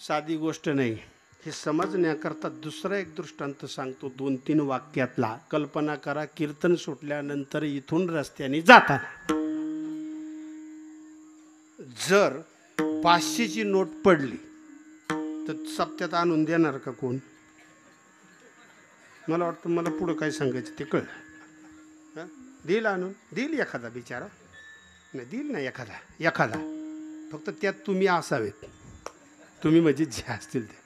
साधी गोष्ट नाही. हे समजण्याकरता दुसरा एक दृष्टांत सांगतो 2-3 वाक्यातला. कल्पना करा, कीर्तन सुटल्यानंतर इथून रस्त्याने जाताना जर 500ची नोट पडली तर सप्त्यात आणून देणार का कोण? मला वाटतं मला पुढं काय सांगायचं ते कळ. देईल आणून, देईल एखादा बिचारा, नाही देईल ना एखादा, फक्त त्यात तुम्ही असावेत. तुम्ही म्हणजे जे असतील ते.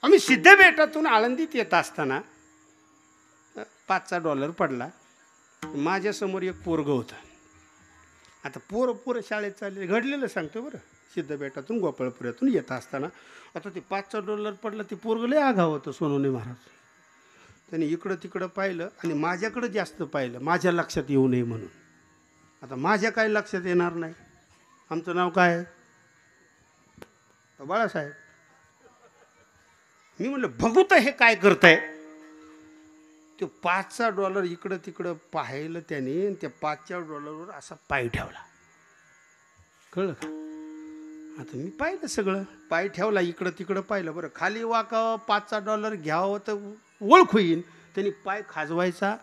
आम्ही सिद्धबेटातून आळंदीत येत असताना $5 पडला. माझ्यासमोर एक पोरगं होतं. आता पोरं शाळेत चालले, घडलेलं सांगतो बरं. सिद्धबेटातून गोपाळपुऱ्यातून येत असताना आता ते $5 पडला. ते पोरगं लय आगाव होतं सोनवणे महाराज. त्याने इकडं तिकडं पाहिलं आणि माझ्याकडं जास्त पाहिलं, माझ्या लक्षात येऊ नये म्हणून. आता माझ्या काय लक्षात येणार नाही. आमचं नाव काय आहे? बाळासाहेब. मी म्हणलं बघू तर हे काय करताय. तो $5 इकडं तिकडं पाहिलं त्याने. त्या $5 असा पाय ठेवला. कळलं का? आता मी पाहिलं सगळं. पाय ठेवला, इकडं तिकडं पाहिलं. बरं, खाली वाकावं, $5 घ्यावं तर ओळख होईन. त्यांनी पाय खाजवायचा,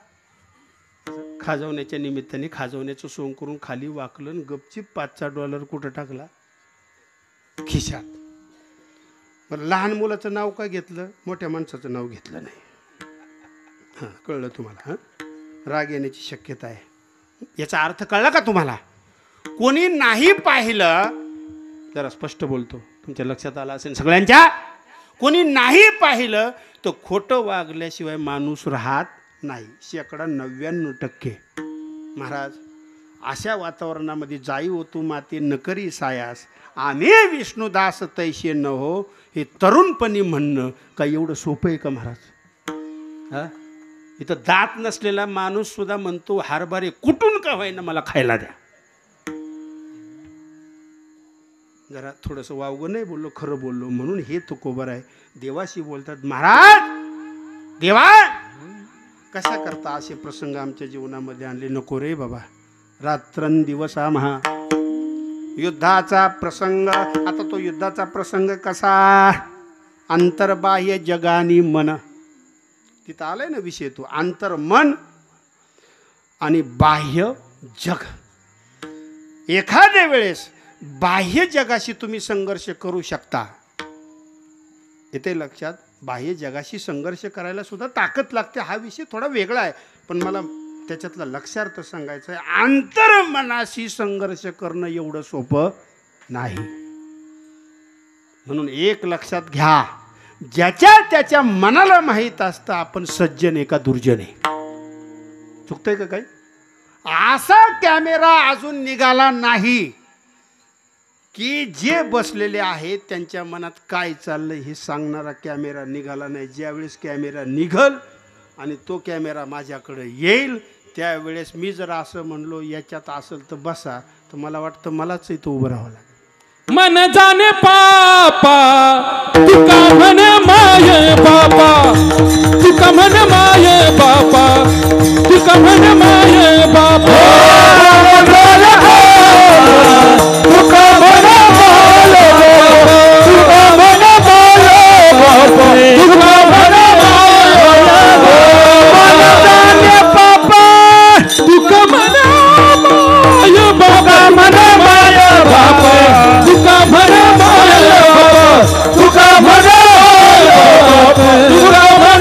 खाजवण्याच्या निमित्ताने खाजवण्याचं सोंग करून खाली वाकलं आणि गपचीप $5 कुठं टाकला? खिशात. बरं, लहान मुलाचं नाव काय घेतलं? मोठ्या माणसाचं नाव घेतलं नाही. हां, कळलं तुम्हाला? हां, राग येण्याची शक्यता आहे. याचा अर्थ कळला का तुम्हाला? कोणी नाही पाहिलं, जरा स्पष्ट बोलतो, तुमच्या लक्षात आलं असेल सगळ्यांच्या. कोणी नाही पाहिलं तर खोटं वागल्याशिवाय माणूस राहत नाही. 99% महाराज. अशा वातावरणामध्ये जाई होतो माते नकरी सायास, आम्ही विष्णुदास तैसे न हो, हे तरुणपणी म्हणणं काय एवढं सोपं आहे का महाराज? हा, इथं दात नसलेला माणूस सुद्धा म्हणतो हरभरे कुठून का होईना मला खायला द्या. जरा थोडंसं वावगं नाही बोललो, खरं बोललो म्हणून हे तुकोबर आहे. देवाशी बोलतात महाराज, देवा कशा करता असे प्रसंग आमच्या जीवनामध्ये आणले नको रे बाबा. रात्रंदिवस आम्हा युद्धाचा प्रसंग. आता तो युद्धाचा प्रसंग कसा? अंतर्बाह्य जगानी मन. तिथं आलंय ना विषय तो. अंतर्मन आणि बाह्य जग. एखाद्या वेळेस बाह्य जगाशी तुम्ही संघर्ष करू शकता. येते लक्षात? बाह्य जगाशी संघर्ष करायला सुद्धा ताकद लागते. हा विषय थोडा वेगळा आहे, पण मला त्याच्यातला लक्षार्थ सांगायचं आहे. अंतर्मनाशी संघर्ष करणं एवढं सोपं नाही. म्हणून एक लक्षात घ्या, ज्याच्या त्याच्या मनाला माहीत असतं आपण सज्जन आहे का दुर्जन आहे. चुकतंय का काही? असा कॅमेरा अजून निघाला नाही की जे बसलेले आहेत त्यांच्या मनात काय चाललंय हे सांगणारा कॅमेरा निघाला नाही. ज्यावेळेस कॅमेरा निघल आणि तो कॅमेरा माझ्याकडे येईल त्यावेळेस मी जर असं म्हणलो याच्यात असेल तर बसा, तर मला वाटतं मलाच इथं उभं राहावं लागेल. मन जाने पापा तुका मन माये बापा, तुका मन माये बापा, तुका मन माये बापा, तुका मन माये तुका मन माये बापा, तुका मन माये बापा, तुका मन माये बाबा, मन माये बापा, तुका मन माये बाबा, तुका मन तुका मन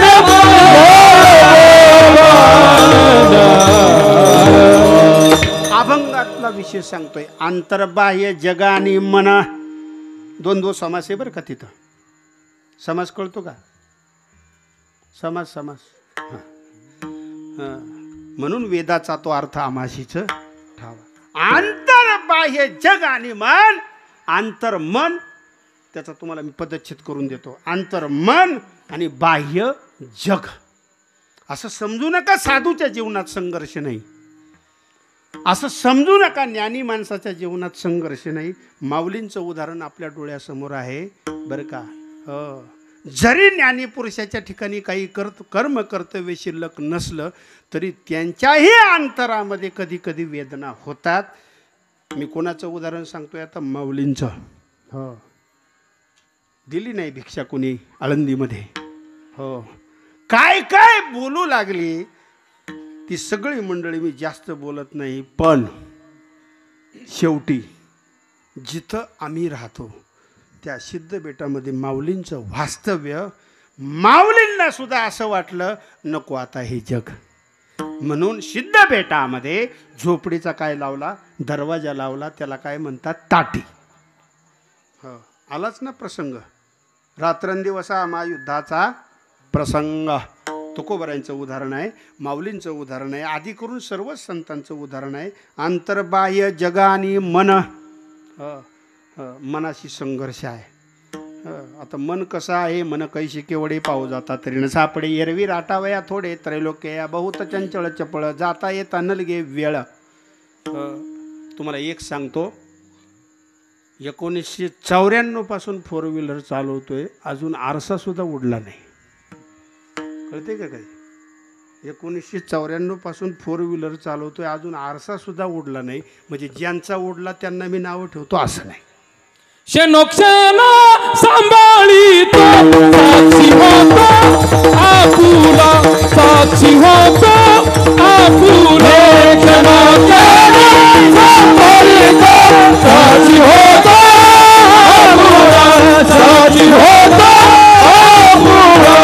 अभंगातला विषय सांगतोय. अंतर्बाह्य जगानी मन. 2 समास आहे बरं का तिथं. समास कळतो का? समास. हां हां. म्हणून वेदाचा तो अर्थ आमाशीच ठावा. आंतर बाह्य जग आणि मन. आंतर मन त्याचा तुम्हाला मी पदच्छेद करून देतो. आंतर मन आणि बाह्य जग असं समजू नका. साधूच्या जीवनात संघर्ष नाही असं समजू नका. ज्ञानी माणसाच्या जीवनात संघर्ष नाही. माऊलींचं उदाहरण आपल्या डोळ्यासमोर आहे बरं का. जरी ज्ञानी पुरुषाच्या ठिकाणी काही कर्म कर्तव्य शिल्लक नसलं तरी त्यांच्याही अंतरामध्ये कधी कधी वेदना होतात. मी कोणाचं उदाहरण सांगतोय आता, माऊलींचं. हो, दिली नाही भिक्षा कोणी आळंदीमध्ये. हो, काय काय बोलू लागली ती सगळी मंडळी. मी जास्त बोलत नाही, पण शेवटी जिथं आम्ही राहतो त्या सिद्धबेटामध्ये माऊलींचं वास्तव्य. माऊलींना सुद्धा असं वाटलं नको आता हे जग, म्हणून सिद्धबेटामध्ये झोपडीचा काय लावला, दरवाजा लावला. त्याला काय म्हणतात, ताटी. हो, आलाच ना प्रसंग. रात्रंदिवसा महायुद्धाचा प्रसंग. तुकोबरायांचं उदाहरण आहे, माऊलींचं उदाहरण आहे, आधी करून सर्वच संतांचं उदाहरण आहे. आंतरबाह्य जगानी मन. मनाशी संघर्ष आहे. आता मन कसं आहे, मन कैशी केवढे पाहू जाता तरी न सापडे. एरवी राटावया थोडे त्रैलोक्या बहुत चंचळ चपळ जाता येता नलगे वेळ. तुम्हाला एक सांगतो, 1994 पासून 4 व्हीलर चालवतोय, अजून आरसा सुद्धा उडला नाही. कळते का काही? 1994 पासून 4 व्हीलर चालवतोय, अजून आरसा सुद्धा उडला नाही. म्हणजे ज्यांचा उडला त्यांना मी नावं ठेवतो असं नाही. क्षणोक्षणा सांभाळीतो साक्षी होतो आपुला, साक्षी होतो आपुला. क्षणोक्षणा सांभाळीतो साक्षी होतो आपुला, साक्षी होतो आपुला.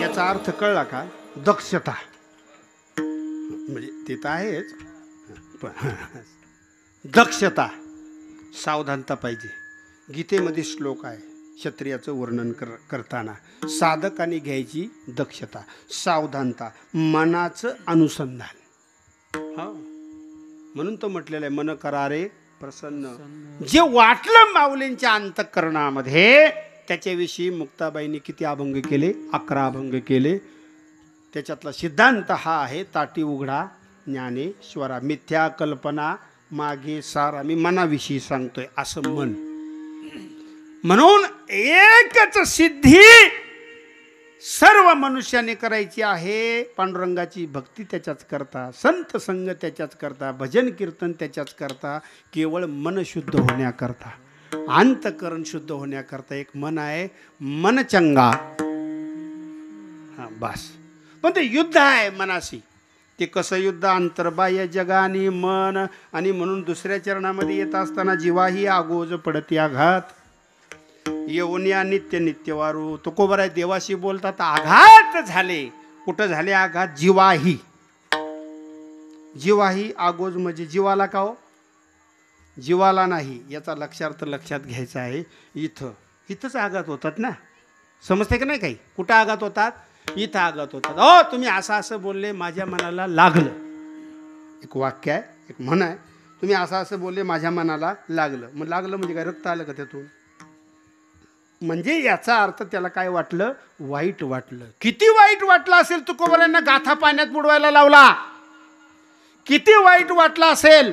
याचा अर्थ कळला का? दक्षता. म्हणजे ते तर आहेच, दक्षता, सावधानता पाहिजे. गीतेमध्ये श्लोक आहे क्षत्रियाचं वर्णन करताना, साधकाने घ्यायची दक्षता, सावधानता, मनाचं अनुसंधान. हा, म्हणून तो म्हटलेलं आहे मन करारे प्रसन्न. जे वाटलं माऊलींच्या अंतःकरणामध्ये त्याच्याविषयी मुक्ताबाईंनी किती अभंग केले? 11 अभंग केले. त्याच्यातला सिद्धांत हा आहे, ताटी उघडा ज्ञानेश्वरा, मिथ्या कल्पना मागे सारा. मी मनाविषयी सांगतोय असं मन. म्हणून एकच सिद्धी सर्व मनुष्याने करायची आहे, पांडुरंगाची भक्ती त्याच्याच करता, संत संग त्याच्याच करता, भजन कीर्तन त्याच्याच करता, केवळ मन शुद्ध होण्याकरता, अंतकरण शुद्ध होण्याकरता एक मन आहे, मन चंगा. हा बस. पण ते युद्ध आहे मनाशी. ते कसं युद्ध? अंतर्बाह्य जगानी मन. आणि म्हणून दुसऱ्या चरणामध्ये येत असताना जीवाही आगोज पडती आघात, येऊनिया नित्य नित्यवारू. तुकोबर आहे, देवाशी बोलतात आघात झाले. कुठं झाले आघात? जीवाही. जीवाही आगोज म्हणजे जीवाला का हो? जीवाला नाही, याचा लक्षात घ्यायचा आहे. इथंच आघात होतात ना. समजते का नाही काही? कुठं आघात होतात? इथं आघात होतात. हो, तुम्ही असं बोलले, माझ्या मनाला लागलं. एक वाक्य आहे, एक म्हण आहे, तुम्ही असं बोलले, माझ्या मनाला लागलं. मग लागलं म्हणजे काय? रक्त आलं का त्यातून? म्हणजे याचा अर्थ त्याला काय वाटलं? वाईट वाटलं. किती वाईट वाटलं असेल? तुकोबरांना गाथा पाण्यात बुडवायला लावला. किती वाईट वाटलं असेल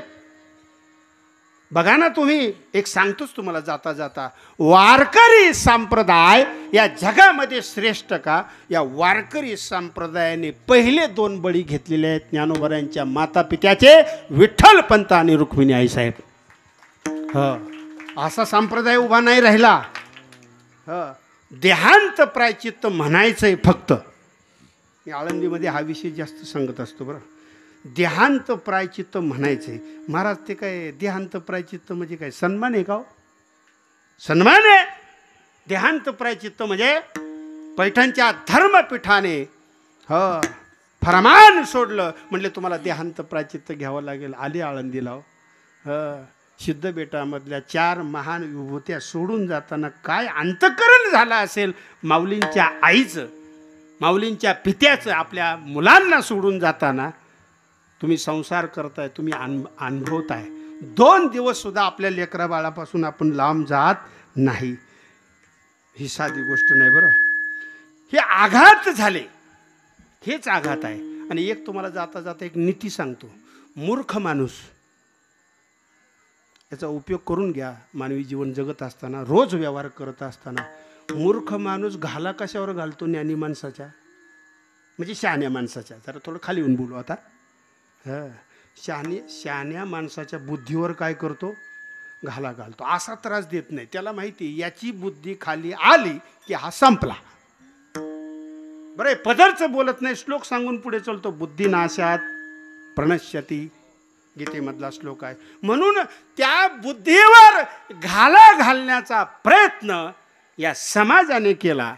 बघा ना तुम्ही. एक सांगतोच तुम्हाला जाता जाता, वारकरी संप्रदाय या जगामध्ये श्रेष्ठ का? या वारकरी संप्रदायाने पहिले 2 बळी घेतलेले आहेत ज्ञानोबरांच्या माता पित्याचे, विठ्ठल पंत आणि रुक्मिणी आई साहेब. असा संप्रदाय उभा नाही राहिला. देहांत प्रायचित्त म्हणायचंय फक्त. मी आळंदीमध्ये हा विषय जास्त सांगत असतो बरं. देहांत प्रायचित्त म्हणायचंय. महाराज ते काय देहांत प्रायचित्त म्हणजे काय? सन्मान आहे का? सन्मान आहे. देहांत प्रायचित्त म्हणजे पैठणच्या धर्मपीठाने फरमान सोडलं, म्हणले तुम्हाला देहांत प्रायचित्त घ्यावं लागेल. आली आळंदीला. सिद्धबेटामधल्या 4 महान विभूत्या सोडून जाताना काय अंतकरण झालं असेल माऊलींच्या आईचं. माऊलींच्या पित्याचं आपल्या मुलांना सोडून जाताना तुम्ही संसार करताय, तुम्ही अनुभवताय. 2 दिवस सुद्धा आपल्या लेकरा बाळापासून आपण लांब जात नाही. ही साधी गोष्ट नाही बरं. हे आघात झाले, हेच आघात आहे. आणि एक तुम्हाला जाता जाता एक नीती सांगतो. मूर्ख माणूस, याचा उपयोग करून घ्या. मानवी जीवन जगत असताना, रोज व्यवहार करत असताना मूर्ख माणूस घाला कशावर घालतो? ज्ञानी माणसाच्या, म्हणजे शहाण्या माणसाच्या. जरा थोडं खाली येऊन बोलू आता. शहाण्या माणसाच्या बुद्धीवर काय करतो? घाला घालतो. असा त्रास देत नाही. त्याला माहिती याची बुद्धी खाली आली की हा संपला. बरं, पदरचं बोलत नाही, श्लोक सांगून पुढे चालतो. बुद्धिनाशात प्रणश्यती, गीतेमधला श्लोक आहे. म्हणून त्या बुद्धीवर घाला घालण्याचा प्रयत्न या समाजाने केला.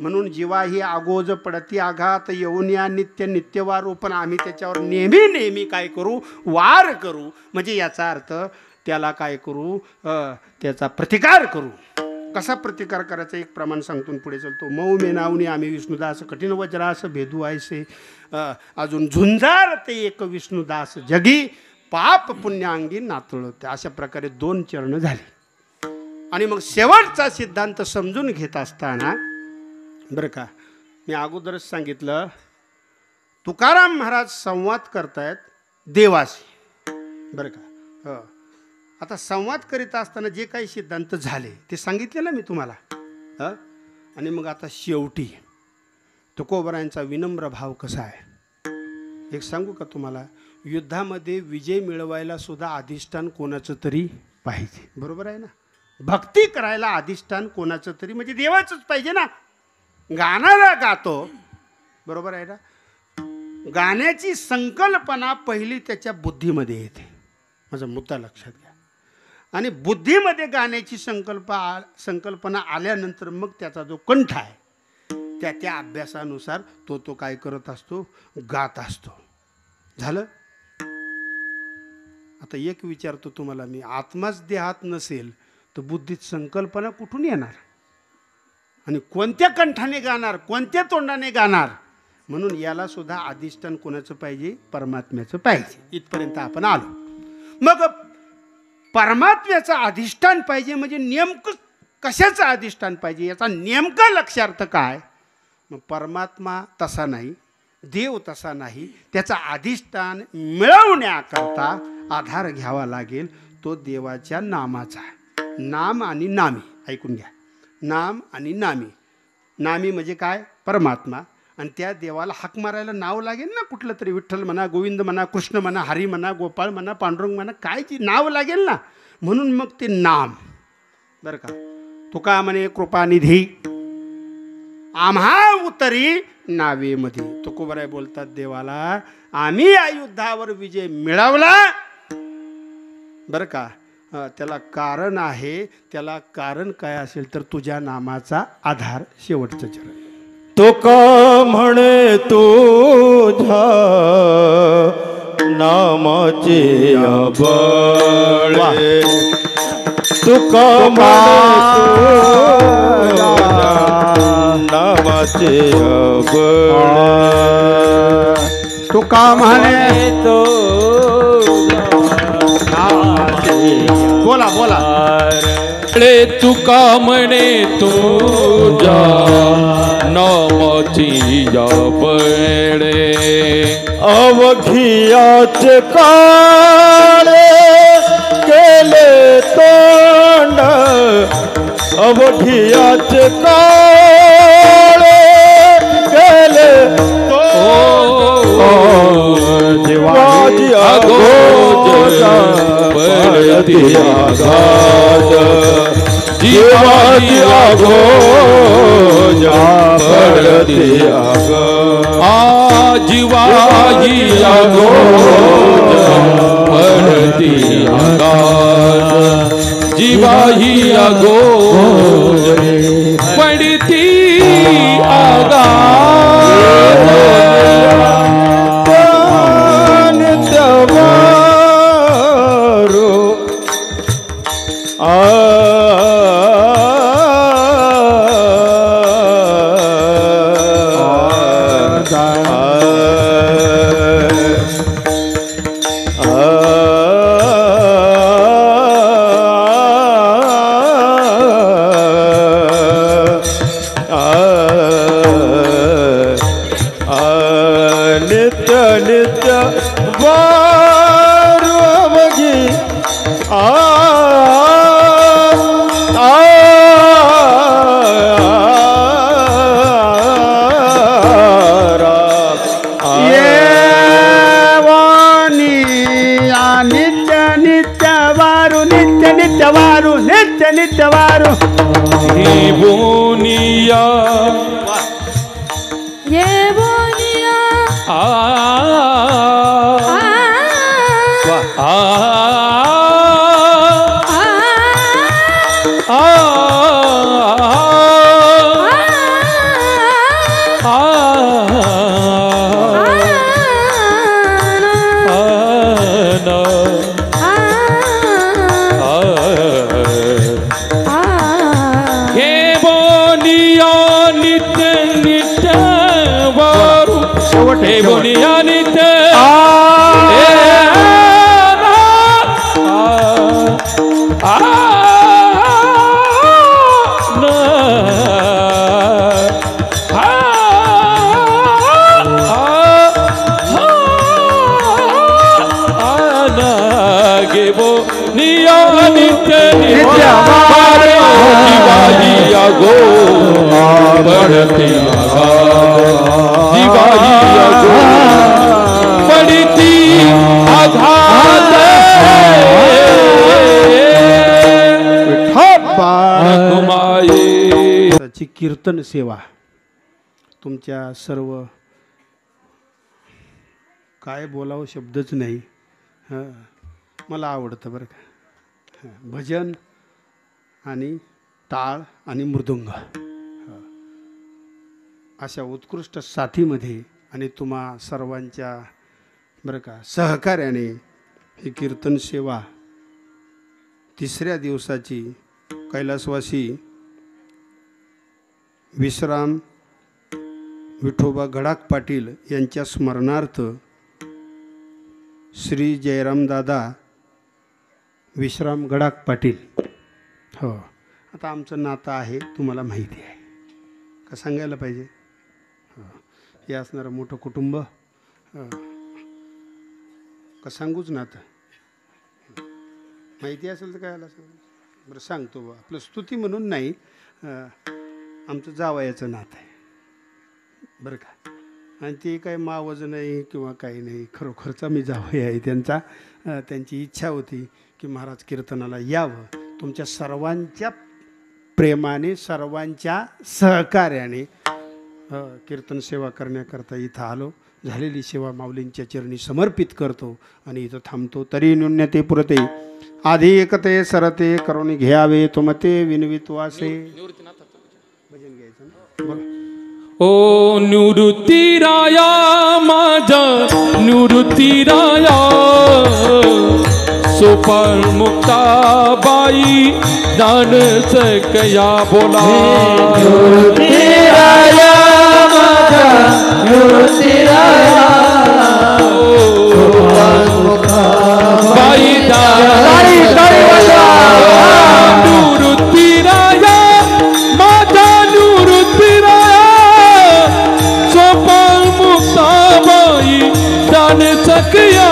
म्हणून जीवा ही आगोज पडती आघात येऊन या नित्य नित्यवारू. पण आम्ही त्याच्यावर नेहमी नेहमी काय करू? वार करू. म्हणजे याचा अर्थ त्याला काय करू? त्याचा प्रतिकार करू. कसा प्रतिकार करायचा एक प्रमाण सांगतो पुढे चालतो. मऊ मेनावनी आम्ही विष्णुदास, कठीण वज्रास भेदू आयसे. अजून झुंजार ते एक विष्णुदास जगी, पाप पुण्याअंगी नातळते. अशा प्रकारे 2 चरण झाले. आणि मग शेवटचा सिद्धांत समजून घेत असताना बरं का, मी अगोदरच सांगितलं, तुकाराम महाराज संवाद करतायत देवाशी. बरं का, आता संवाद करीत असताना जे काही सिद्धांत झाले ते सांगितले ना मी तुम्हाला. आणि मग आता शेवटी तुकोबरायांचा विनम्र भाव कसा आहे एक सांगू का तुम्हाला? युद्धामध्ये विजय मिळवायला सुद्धा अधिष्ठान कोणाचं तरी पाहिजे. बरोबर आहे ना? भक्ती करायला अधिष्ठान कोणाचं तरी, म्हणजे देवाचंच पाहिजे ना. गाणारा गातो, बरोबर आहे ना? गाण्याची संकल्पना पहिली त्याच्या बुद्धीमध्ये येते. माझा मुद्दा लक्षात घ्या. आणि बुद्धीमध्ये गाण्याची संकल्पना आल्यानंतर मग त्याचा जो कंठ आहे त्या अभ्यासानुसार तो काय करत असतो? गात असतो. झालं? आता एक विचारतो तुम्हाला मी, आत्माच देहात नसेल तर बुद्धीत संकल्पना कुठून येणार? आणि कोणत्या कंठाने गाणार, कोणत्या तोंडाने गाणार? म्हणून याला सुद्धा अधिष्ठान कोणाचं पाहिजे? परमात्म्याचं पाहिजे. इथपर्यंत आपण आलो. मग परमात्म्याचं अधिष्ठान पाहिजे म्हणजे नेमकं कशाचं अधिष्ठान पाहिजे याचा नेमका लक्षार्थ काय? मग परमात्मा तसा नाही, देव तसा नाही. त्याचा अधिष्ठान मिळवण्याकरता आधार घ्यावा लागेल तो देवाच्या नामाचा. नाम आणि नामी, ऐकून घ्या. नाम आणि नामी. नामी म्हणजे काय? परमात्मा. आणि त्या देवाला हाक मारायला नाव लागेल ना कुठलं तरी. विठ्ठल म्हणा, गोविंद म्हणा, कृष्ण म्हणा, हरी म्हणा, गोपाळ म्हणा, पांडुरंग म्हणा, काय ती नाव लागेल ना. म्हणून मग ते नाम. बरं का, तुका म्हणे कृपानिधी आम्हा उतरी नावेमध्ये. तुकोबराय बोलतात देवाला, आम्ही या युद्धावर विजय मिळवला. बरं का, त्याला कारण आहे. त्याला कारण काय असेल तर तुझ्या नामाचा आधार. शेवटचं चरण. तुका म्हणे तुझ्या नामाचे बळ. तुका नामाचे बळ. तुका म्हणे तो बोला बोला. तुका म्हणे तुझ्या नामाची बळे. अवघियाचे काळे केले तोंड. अवघियाचे काळे केले जीवाजी अघोष पडती आघात. जीवाजी अघोष पडती आघात. जीवाजी अघोष पडती आघात. जीवाही अघोष पडती आघात. नित्यवारू नित्य नित्यवारू नित्य नित्यवारू हे बोनिया ये बोनिया आ आ आ हे बोनिया नित्य गो बढ़ती पडती आघात त्याची कीर्तन सेवा तुमच्या सर्व काय बोलावं शब्दच नाही. मला आवडतं बरं का भजन आणि टाळ आणि मृदुंग अशा उत्कृष्ट साथीमध्ये आणि तुम्हा सर्वांच्या बरं का सहकार्याने ही कीर्तन सेवा तिसऱ्या दिवसाची कैलासवासी विश्राम विठोबा गडाख पाटील यांच्या स्मरणार्थ श्री जयरामदादा विश्राम गडाख पाटील. हो आता आमचं नातं आहे तुम्हाला माहिती आहे का सांगायला पाहिजे. हे असणारं मोठं कुटुंब का सांगूच नातं माहिती असेल तर काय आला सांग बरं सांगतो बा आपलं स्तुती म्हणून नाही आमचं जावयाचं नातं आहे बरं का. आणि ते काही मावज नाही किंवा काही नाही खरोखरचा मी जावई आहे त्यांचा. त्यांची इच्छा होती की महाराज कीर्तनाला यावं. तुमच्या सर्वांच्या प्रेमाने सर्वांच्या सहकार्याने कीर्तन सेवा करण्याकरता इथं आलो. झालेली सेवा माऊलींच्या चरणी समर्पित करतो आणि इथं थांबतो. तरी न्यून्यते पुरते आधी एकते सरते करून घ्यावे तुमते विनवित्वासे. भजन घ्यायचं ना बोला. ओ निवृत्ती राया माझा निवृत्ती राया सोपान मुक्ताबाई दान सकया बोला. निवृत्ती राया माझा निवृत्ती राया सोपान मुक्ताबाई दान निवृत्ती राया माझा निवृत्ती राया सोपान मुक्ताबाई दान सकया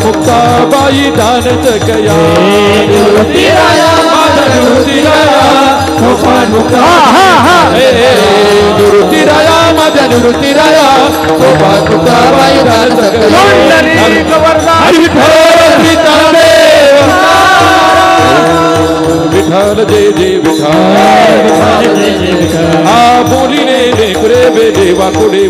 मुक्ताबाई दान सकया निवृत्ती राया माझा निवृत्ती राया सोपान मुक्ताबाई निवृत्ती राया माझा निवृत्ती राया सोपान मुक्ताबाई दान सकया. विठ्ठल जय जय विठ्ठल आ बोलीने कुरे बे देवा कुडे